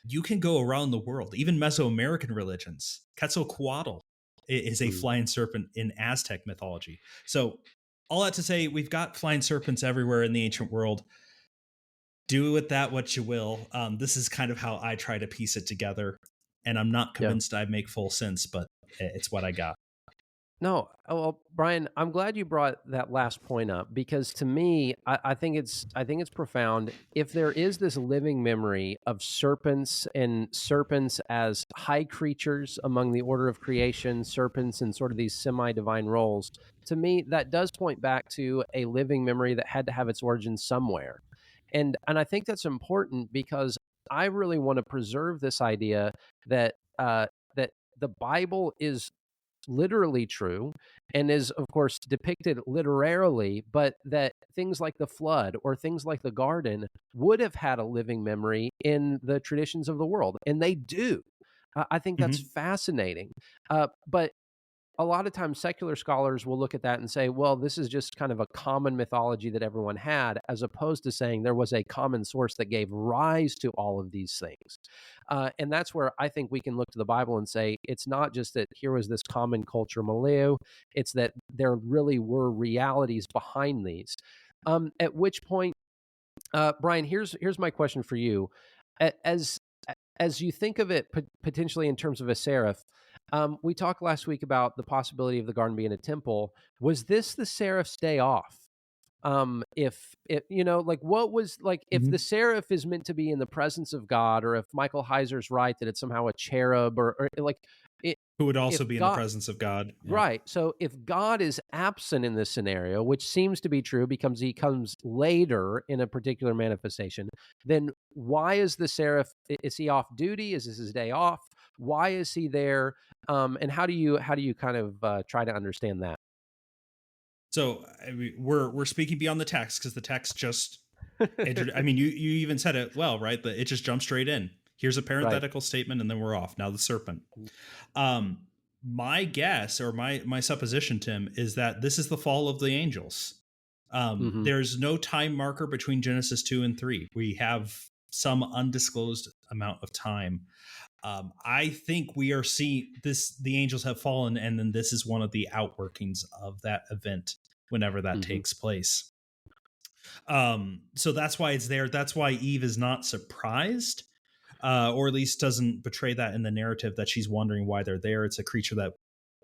you can go around the world, even Mesoamerican religions. Quetzalcoatl is a Mm. flying serpent in Aztec mythology. So, all that to say, we've got flying serpents everywhere in the ancient world. Do with that what you will. This is kind of how I try to piece it together. And I'm not Yeah. convinced I make full sense, but it's what I got. No, well, Brian, I'm glad you brought that last point up because to me, I think it's profound. If there is this living memory of serpents and serpents as high creatures among the order of creation, serpents in sort of these semi-divine roles, to me, that does point back to a living memory that had to have its origin somewhere. And I think that's important because I really want to preserve this idea that that the Bible is literally true and is of course depicted literarily, but that things like the flood or things like the garden would have had a living memory in the traditions of the world, and they do. I think that's Mhm. fascinating. But a lot of times secular scholars will look at that and say, well, this is just kind of a common mythology that everyone had, as opposed to saying there was a common source that gave rise to all of these things. And that's where I think we can look to the Bible and say, it's not just that here was this common culture milieu, it's that there really were realities behind these. At which point, Brian, here's my question for you. As as you think of it potentially in terms of a seraph, we talked last week about the possibility of the garden being a temple. Was this the seraph's day off? If it, like what was like if the Mhm. seraph is meant to be in the presence of God, or if Michael Heiser's right that it's somehow a cherub, or like it, Who would if also be in the God, presence of God. Yeah. right. So if God is absent in this scenario, which seems to be true because he comes later in a particular manifestation, then why is the seraph, is he off duty? Is this his day off? Why is he there? And how do you kind of try to understand that? So I mean, we're speaking beyond the text because the text just I mean, you even said it well, right? It just jumps straight in. Here's a Right. parenthetical statement, and then we're off. Now the serpent. Um, my guess or my supposition, Tim, is that this is the fall of the angels. Hmm. There's no time marker between Genesis 2 and 3. We have some undisclosed amount of time. I think we are seeing this. The angels have fallen, and then this is one of the outworkings of that event. whenever that Mm-hmm. takes place. So that's why it's there. That's why Eve is not surprised, or at least doesn't betray that in the narrative that she's wondering why they're there. It's a creature that,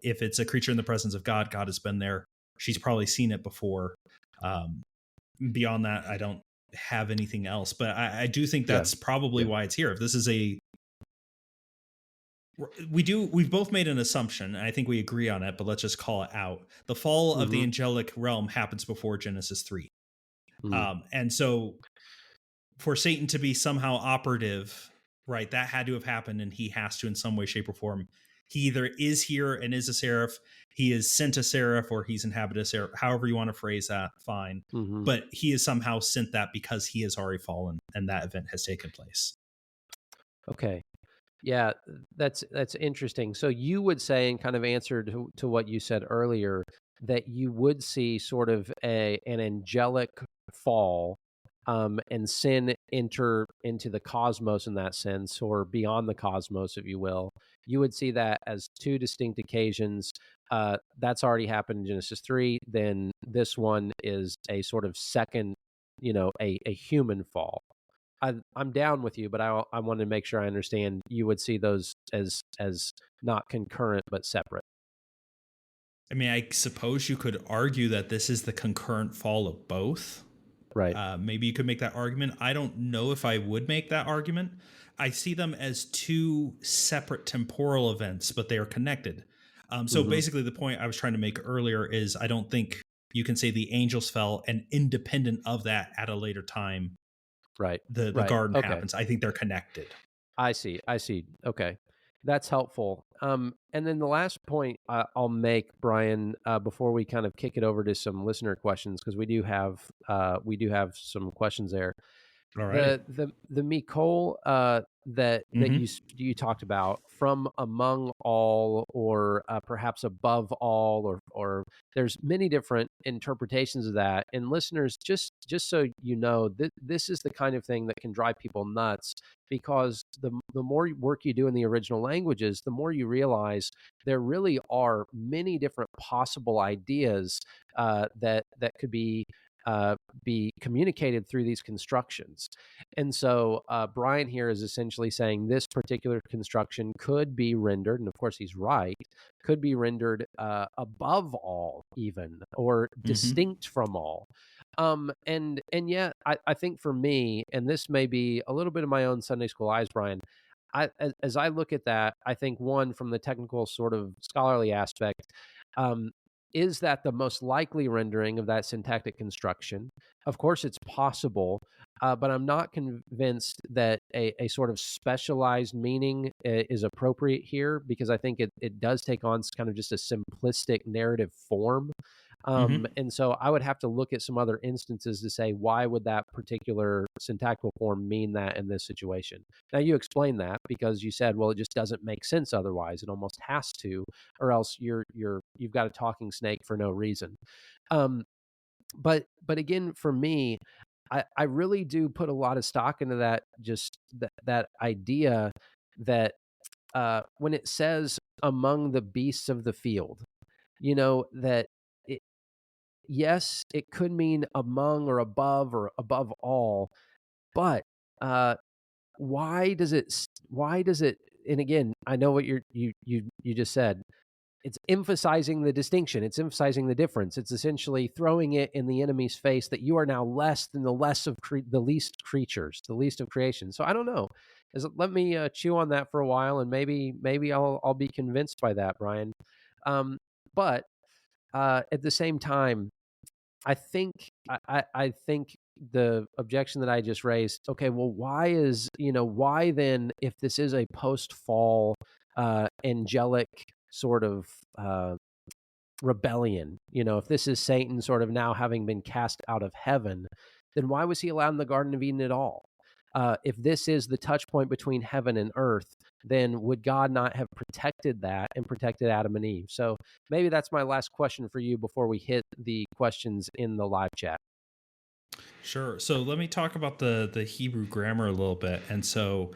if it's a creature in the presence of God, God has been there. She's probably seen it before. Beyond that, I don't have anything else, but I do think that's probably why it's here. If this is we've both made an assumption, and I think we agree on it, but let's just call it out. The fall of the angelic realm happens before Genesis 3. And so for Satan to be somehow operative, right, that had to have happened, and he has to in some way, shape, or form. He either is here and is a seraph, he is sent a seraph, or he's inhabited a seraph, however you want to phrase that, fine. But he is somehow sent that because he has already fallen, and that event has taken place. Okay. Yeah, that's interesting. So you would say, in kind of answer to what you said earlier, that you would see sort of an angelic fall, and sin enter into the cosmos in that sense, or beyond the cosmos, if you will. You would see that as two distinct occasions. That's already happened in Genesis 3. Then this one is a sort of second, a human fall. I'm down with you, but I want to make sure I understand. You would see those as not concurrent but separate. I mean, I suppose you could argue that this is the concurrent fall of both. Right. Maybe you could make that argument. I don't know if I would make that argument. I see them as two separate temporal events, but they are connected. So basically, the point I was trying to make earlier is I don't think you can say the angels fell and independent of that at a later time. Right. The Right. garden Okay. happens. I think they're connected. I see. Okay. That's helpful. And then the last point I'll make, Brian, before we kind of kick it over to some listener questions, because we do have some questions there. All right. The Mikol that you talked about, from among all, or perhaps above all, or there's many different interpretations of that. And listeners, just so you know, this is the kind of thing that can drive people nuts, because the more work you do in the original languages, the more you realize there really are many different possible ideas that could be communicated through these constructions. And so Brian here is essentially saying this particular construction could be rendered, and of course he's right, could be rendered above all, even, or distinct from all. And yet I think for me, and this may be a little bit of my own Sunday school eyes, Brian, as I look at that, I think, one, from the technical sort of scholarly aspect, is that the most likely rendering of that syntactic construction? Of course, it's possible, but I'm not convinced that a sort of specialized meaning is appropriate here, because I think it does take on kind of just a simplistic narrative form. And so I would have to look at some other instances to say, why would that particular syntactical form mean that in this situation? Now, you explained that because you said, well, it just doesn't make sense otherwise. It almost has to, or else you've got a talking snake for no reason. But again, for me, I really do put a lot of stock into that, just that idea that when it says among the beasts of the field, that yes, it could mean among or above all, but why does it? And again, I know what you just said. It's emphasizing the distinction. It's emphasizing the difference. It's essentially throwing it in the enemy's face that you are now less than the least creatures, the least of creation. So I don't know. Let me chew on that for a while, and maybe I'll be convinced by that, Brian. But at the same time, I think the objection that I just raised. Okay, well, why then, if this is a post-fall angelic sort of rebellion, if this is Satan sort of now having been cast out of heaven, then why was he allowed in the Garden of Eden at all? If this is the touch point between heaven and earth, then would God not have protected that and protected Adam and Eve? So maybe that's my last question for you before we hit the questions in the live chat. Sure. So let me talk about the Hebrew grammar a little bit. And so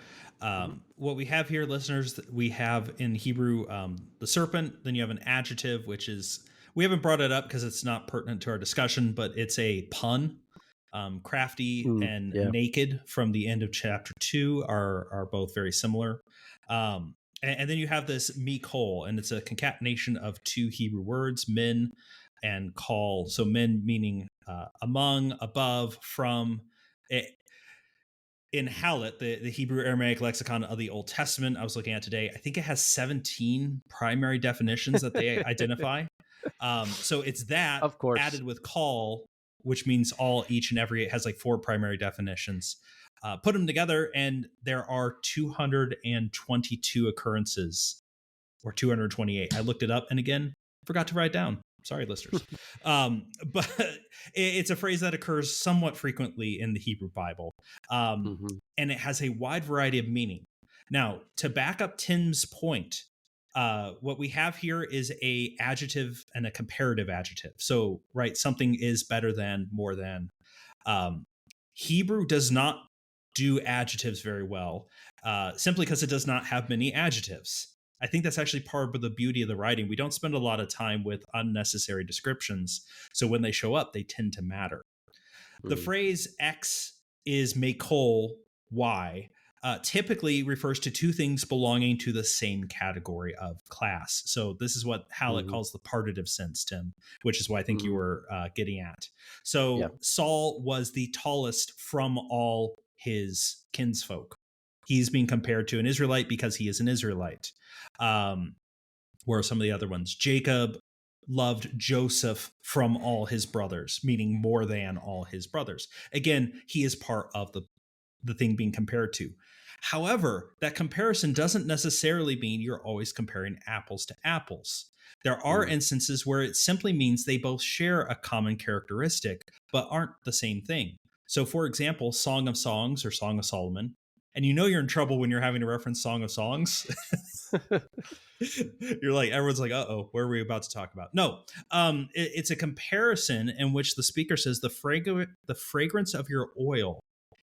what we have here, listeners, we have in Hebrew the serpent, then you have an adjective, which is We haven't brought it up because it's not pertinent to our discussion, but it's a pun. Crafty and Yeah. naked from the end of chapter 2 are both very similar. And then you have this mikol, and it's a concatenation of two Hebrew words, min and kol. So min meaning among, above, from. In Hallett, the Hebrew Aramaic lexicon of the Old Testament I was looking at today, I think it has 17 primary definitions that they identify. So it's that Of course. added with call, which means all, each, and every. It has like 4 primary definitions. Put them together, and there are 222 occurrences, or 228. I looked it up, and again, forgot to write down. Sorry, listeners. But it's a phrase that occurs somewhat frequently in the Hebrew Bible. And it has a wide variety of meaning. Now, to back up Tim's point, what we have here is a adjective and a comparative adjective. So, right, something is better than, more than. Hebrew does not do adjectives very well, simply because it does not have many adjectives. I think that's actually part of the beauty of the writing. We don't spend a lot of time with unnecessary descriptions. So when they show up, they tend to matter. The phrase X is mekol Y typically refers to two things belonging to the same category of class. So this is what Hallett calls the partitive sense, Tim, which is what I think you were getting at. So Saul was the tallest from all his kinsfolk. He's being compared to an Israelite because he is an Israelite. Where are some of the other ones? Jacob loved Joseph from all his brothers, meaning more than all his brothers. Again, he is part of the thing being compared to. However, that comparison doesn't necessarily mean you're always comparing apples to apples. There are instances where it simply means they both share a common characteristic, but aren't the same thing. So, for example, Song of Songs or Song of Solomon. And you know you're in trouble when you're having to reference Song of Songs. You're like, everyone's like, uh-oh, what are we about to talk about? No, it's a comparison in which the speaker says the fragrance of your oil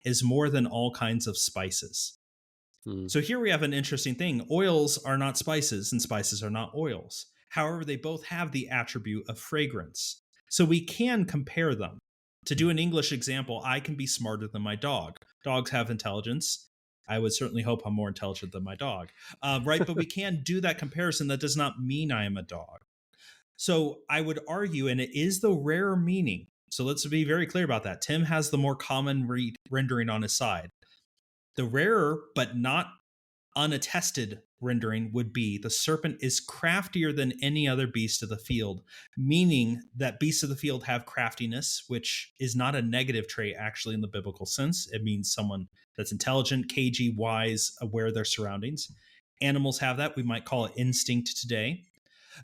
is more than all kinds of spices. So here we have an interesting thing. Oils are not spices, and spices are not oils. However, they both have the attribute of fragrance. So we can compare them. To do an English example, I can be smarter than my dog. Dogs have intelligence. I would certainly hope I'm more intelligent than my dog, right? But we can do that comparison. That does not mean I am a dog. So I would argue, and it is the rarer meaning. So let's be very clear about that. Tim has the more common rendering on his side. The rarer, but not unattested rendering would be the serpent is craftier than any other beast of the field, meaning that beasts of the field have craftiness, which is not a negative trait actually in the biblical sense. It means someone that's intelligent, cagey, wise, aware of their surroundings. Animals have that. We might call it instinct today.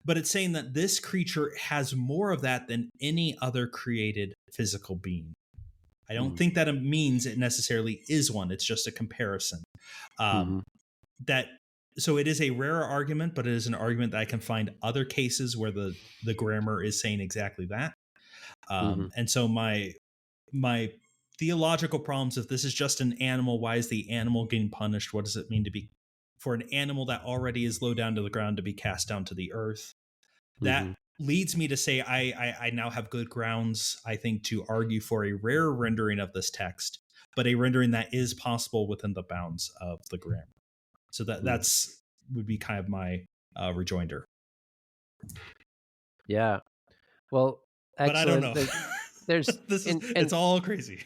But it's saying that this creature has more of that than any other created physical being. I don't think that it means it necessarily is one. It's just a comparison. So it is a rarer argument, but it is an argument that I can find other cases where the grammar is saying exactly that. And so my theological problems, if this is just an animal, why is the animal getting punished? What does it mean to be for an animal that already is low down to the ground to be cast down to the earth? That leads me to say I now have good grounds, I think, to argue for a rare rendering of this text, but a rendering that is possible within the bounds of the grammar. So that's would be kind of my rejoinder. Yeah. Well, excellent. But I don't know. There's it's all crazy.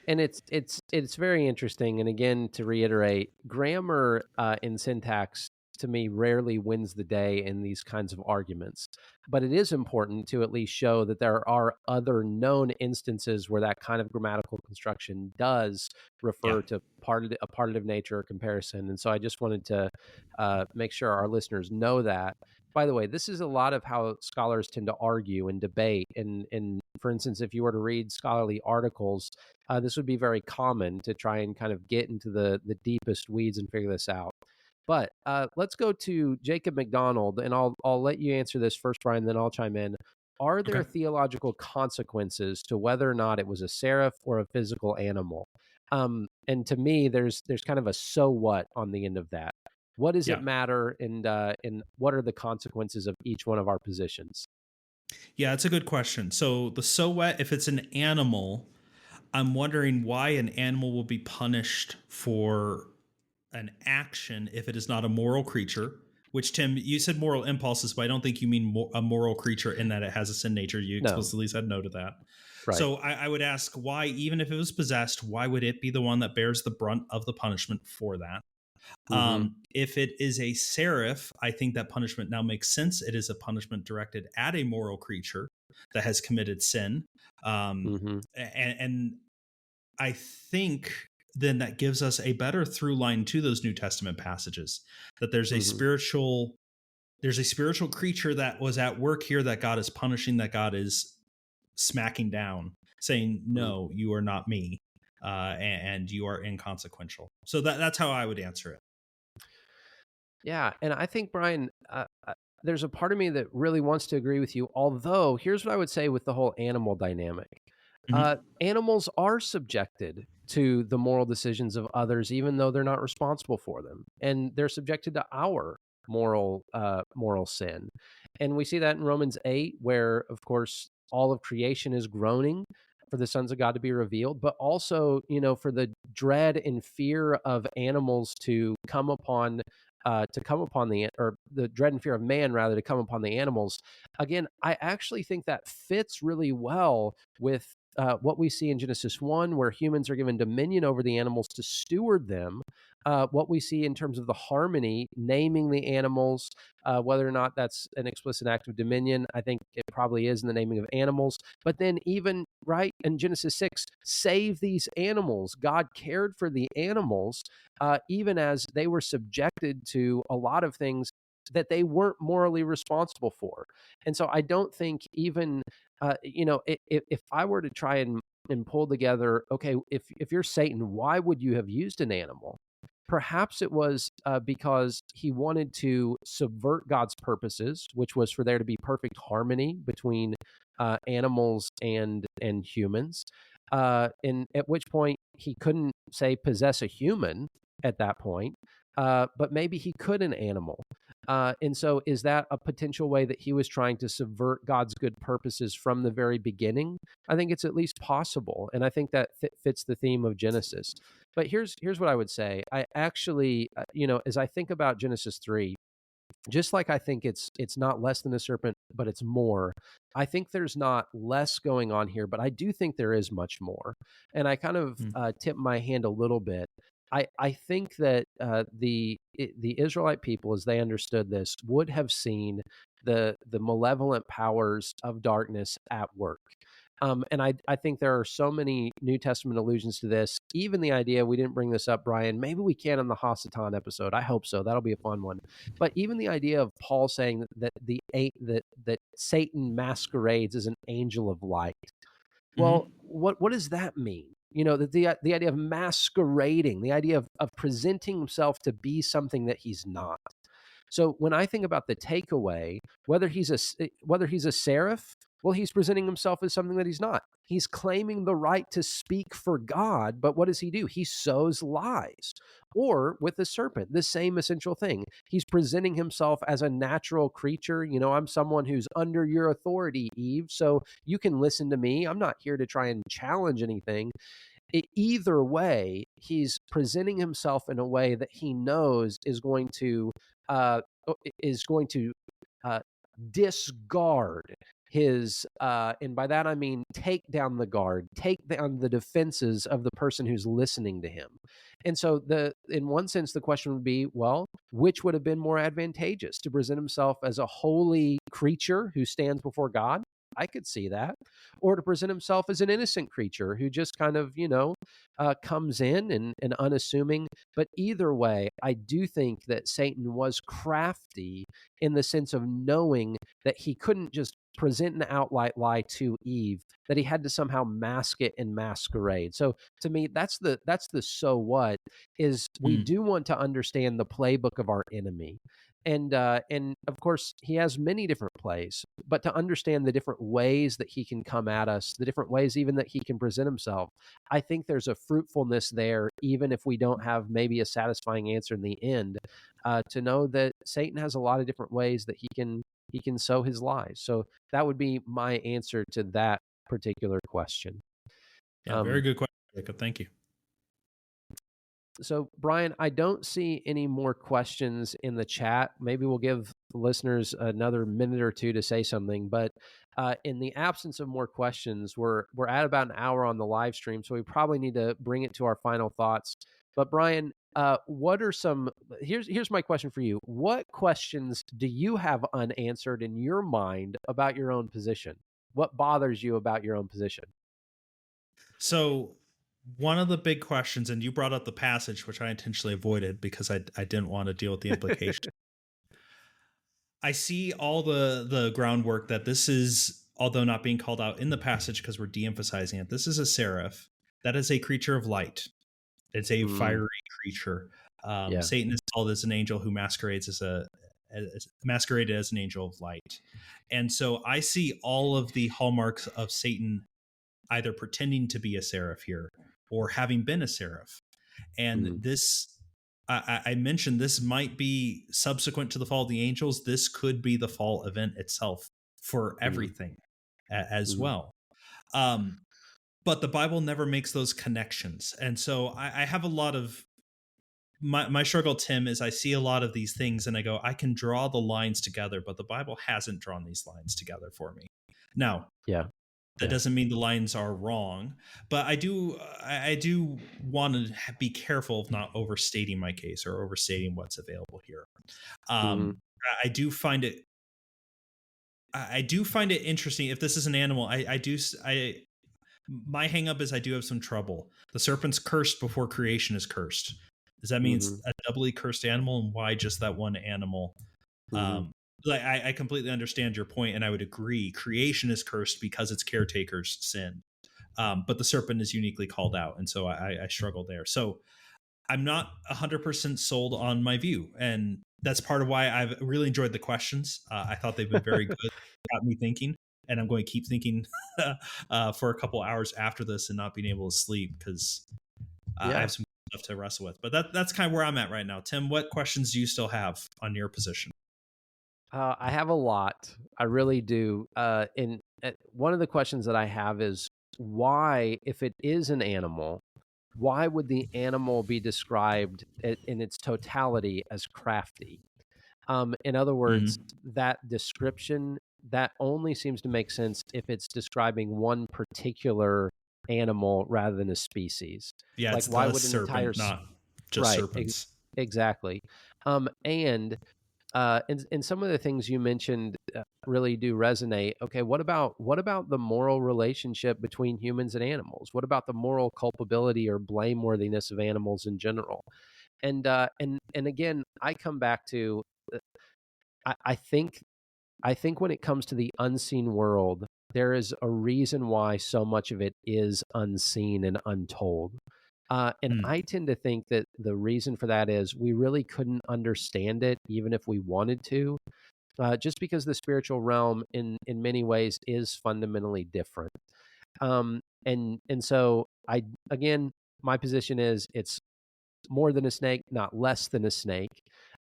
And it's very interesting. And again, to reiterate, grammar in syntax to me rarely wins the day in these kinds of arguments. But it is important to at least show that there are other known instances where that kind of grammatical construction does refer to a partitive nature or comparison. And so I just wanted to make sure our listeners know that. By the way, this is a lot of how scholars tend to argue and debate. And for instance, if you were to read scholarly articles, this would be very common to try and kind of get into the deepest weeds and figure this out. But let's go to Jacob McDonald, and I'll let you answer this first, Brian, then I'll chime in. Are there theological consequences to whether or not it was a seraph or a physical animal? And to me, there's kind of a so what on the end of that. What does it matter, and what are the consequences of each one of our positions? Yeah, it's a good question. So the so what, if it's an animal, I'm wondering why an animal will be punished for an action if it is not a moral creature. Which, Tim, you said moral impulses, but I don't think you mean a moral creature in that it has a sin nature. You No, explicitly said no to that. right. So I would ask why, even if it was possessed, why would it be the one that bears the brunt of the punishment for that? Mm-hmm. If it is a seraph, I think that punishment now makes sense. It is a punishment directed at a moral creature that has committed sin. Mm-hmm. And I think then that gives us a better through line to those New Testament passages, that Mm-hmm. there's a spiritual creature that was at work here that God is punishing, that God is smacking down, saying, Mm-hmm. no, you are not me. And you are inconsequential. So that's how I would answer it. Yeah, and I think, Brian, there's a part of me that really wants to agree with you. Although, here's what I would say with the whole animal dynamic: Mhm. animals are subjected to the moral decisions of others, even though they're not responsible for them, and they're subjected to our moral sin. And we see that in Romans 8, where, of course, all of creation is groaning for the sons of God to be revealed, but also, for the dread and fear of animals to come upon or the dread and fear of man rather to come upon the animals. Again, I actually think that fits really well with what we see in Genesis 1, where humans are given dominion over the animals to steward them. What we see in terms of the harmony, naming the animals, whether or not that's an explicit act of dominion, I think it probably is in the naming of animals. But then, even right in Genesis 6, save these animals. God cared for the animals, even as they were subjected to a lot of things that they weren't morally responsible for. And so I don't think even, if I were to try and pull together, okay, if you're Satan, why would you have used an animal? Perhaps it was because he wanted to subvert God's purposes, which was for there to be perfect harmony between animals and humans. And at which point he couldn't say possess a human at that point, but maybe he could an animal. And so, is that a potential way that he was trying to subvert God's good purposes from the very beginning? I think it's at least possible, and I think that fits the theme of Genesis. But here's what I would say. I actually, as I think about Genesis 3, just like I think it's not less than a serpent, but it's more. I think there's not less going on here, but I do think there is much more. And I kind of Mm. tip my hand a little bit. I think that the Israelite people, as they understood this, would have seen the malevolent powers of darkness at work. And I think there are so many New Testament allusions to this. Even the idea, we didn't bring this up, Brian. Maybe we can in the Hasatan episode. I hope so. That'll be a fun one. But even the idea of Paul saying that Satan masquerades as an angel of light. Well, Mhm. what does that mean? The idea of masquerading, the idea of presenting himself to be something that he's not. So when I think about the takeaway, whether he's a seraph, well, he's presenting himself as something that he's not. He's claiming the right to speak for God, but what does he do? He sows lies. Or with the serpent, the same essential thing. He's presenting himself as a natural creature. I'm someone who's under your authority, Eve, so you can listen to me. I'm not here to try and challenge anything. Either way, he's presenting himself in a way that he knows uh, is going to uh, discard and by that I mean take down the guard, take down the defenses of the person who's listening to him. And so in one sense, the question would be, well, which would have been more advantageous, to present himself as a holy creature who stands before God? I could see that. Or to present himself as an innocent creature who just kind of, comes in and unassuming. But either way, I do think that Satan was crafty in the sense of knowing that he couldn't just present an outright lie to Eve, that he had to somehow mask it and masquerade. So to me, that's the so what is we Mm. do want to understand the playbook of our enemy. And of course he has many different plays, but to understand the different ways that he can come at us, the different ways even that he can present himself, I think there's a fruitfulness there, even if we don't have maybe a satisfying answer in the end, to know that Satan has a lot of different ways that he can he can sow his lies. So that would be my answer to that particular question. Yeah, very good question, Jacob. Thank you. So, Brian, I don't see any more questions in the chat. Maybe we'll give listeners another minute or two to say something. But in the absence of more questions, we're at about an hour on the live stream, so we probably need to bring it to our final thoughts. But Brian, what are some? Here's my question for you. What questions do you have unanswered in your mind about your own position? What bothers you about your own position? So one of the big questions, and you brought up the passage, which I intentionally avoided because I didn't want to deal with the implication. I see all the groundwork that this is, although not being called out in the passage because we're de-emphasizing it, this is a seraph. That is a creature of light. It's a fiery creature. Yeah. Satan is called as an angel who masquerades masqueraded as an angel of light. And so I see all of the hallmarks of Satan either pretending to be a seraph here or having been a seraph. And this, I mentioned this might be subsequent to the fall of the angels. This could be the fall event itself for everything as well. But the Bible never makes those connections. And so I have a lot of my struggle, Tim, is I see a lot of these things and I go, I can draw the lines together, but the Bible hasn't drawn these lines together for me. Now, that doesn't mean the lines are wrong, but I do want to be careful of not overstating my case or overstating what's available here. I do find it interesting. If this is an animal, my hang up is I do have some trouble. The serpent's cursed before creation is cursed. Does that mean it's a doubly cursed animal, and why just that one animal? I completely understand your point, and I would agree. Creation is cursed because its caretakers sinned, but the serpent is uniquely called out, and so I struggle there. So I'm not 100% sold on my view, and that's part of why I've really enjoyed the questions. I thought they've been very good, got me thinking, and I'm going to keep thinking for a couple hours after this and not being able to sleep because I have some stuff to wrestle with. But that's kind of where I'm at right now. Tim, what questions do you still have on your position? I have a lot. I really do. And one of the questions that I have is why, if it is an animal, why would the animal be described in its totality as crafty? In other words, that description, that only seems to make sense if it's describing one particular animal rather than a species. Yeah, like it's why the would an serpent, entire not just serpents. Exactly. And some of the things you mentioned really do resonate. Okay, what about the moral relationship between humans and animals? What about the moral culpability or blameworthiness of animals in general? And again, I come back to I think when it comes to the unseen world, there is a reason why so much of it is unseen and untold. And I tend to think that the reason for that is we really couldn't understand it even if we wanted to, just because the spiritual realm in many ways is fundamentally different. And so again, my position is it's more than a snake, not less than a snake.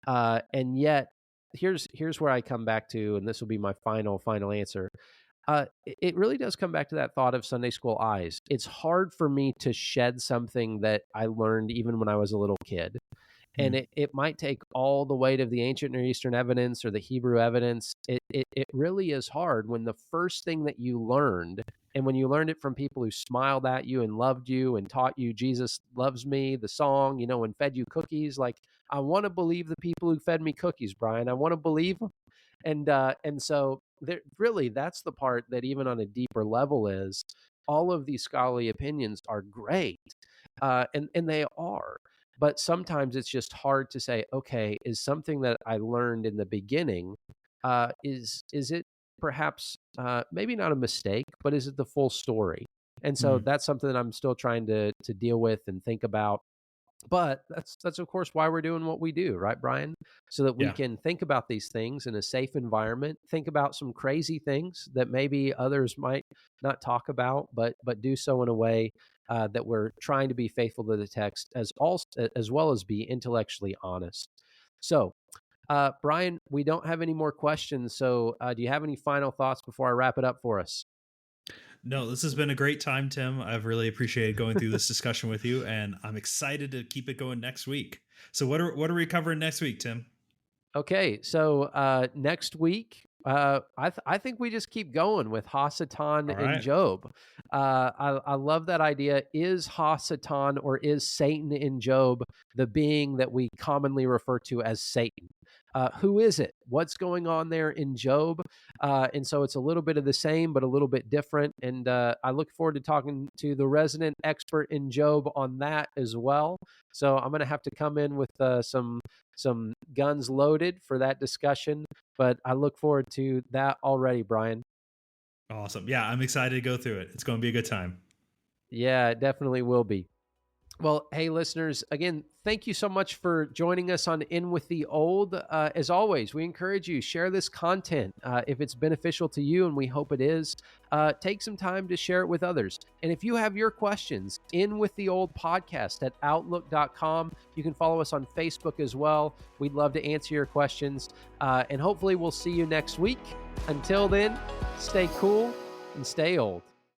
And yet, here's where I come back to, and this will be my final answer. It really does come back to that thought of Sunday school eyes. It's hard for me to shed something that I learned even when I was a little kid. And it might take all the weight of the ancient Near Eastern evidence or the Hebrew evidence. It really is hard when the first thing that you learned, and when you learned it from people who smiled at you and loved you and taught you Jesus loves me, the song, and fed you cookies. Like, I want to believe the people who fed me cookies, Brian. I want to believe them. And so really, that's the part that even on a deeper level is all of these scholarly opinions are great, and they are. But sometimes it's just hard to say, okay, is something that I learned in the beginning, is it perhaps maybe not a mistake, but is it the full story? And so that's something that I'm still trying to deal with and think about. But that's of course why we're doing what we do, right, Brian? So that we can think about these things in a safe environment, think about some crazy things that maybe others might not talk about, but do so in a way that we're trying to be faithful to the text as well as be intellectually honest. So Brian, we don't have any more questions. So do you have any final thoughts before I wrap it up for us? No, this has been a great time, Tim. I've really appreciated going through this discussion with you, and I'm excited to keep it going next week. So what are we covering next week, Tim? Okay, so next week, I think we just keep going with Hasatan All and right. Job. I love that idea. Is Hasatan or is Satan in Job the being that we commonly refer to as Satan? Who is it? What's going on there in Job? And so it's a little bit of the same, but a little bit different. And I look forward to talking to the resident expert in Job on that as well. So I'm going to have to come in with some guns loaded for that discussion, but I look forward to that already, Brian. Awesome. Yeah, I'm excited to go through it. It's going to be a good time. Yeah, it definitely will be. Well, hey, listeners, again, thank you so much for joining us on In With the Old. As always, we encourage you, share this content if it's beneficial to you, and we hope it is. Take some time to share it with others. And if you have your questions, In With the Old podcast at outlook.com. You can follow us on Facebook as well. We'd love to answer your questions. And hopefully we'll see you next week. Until then, stay cool and stay old.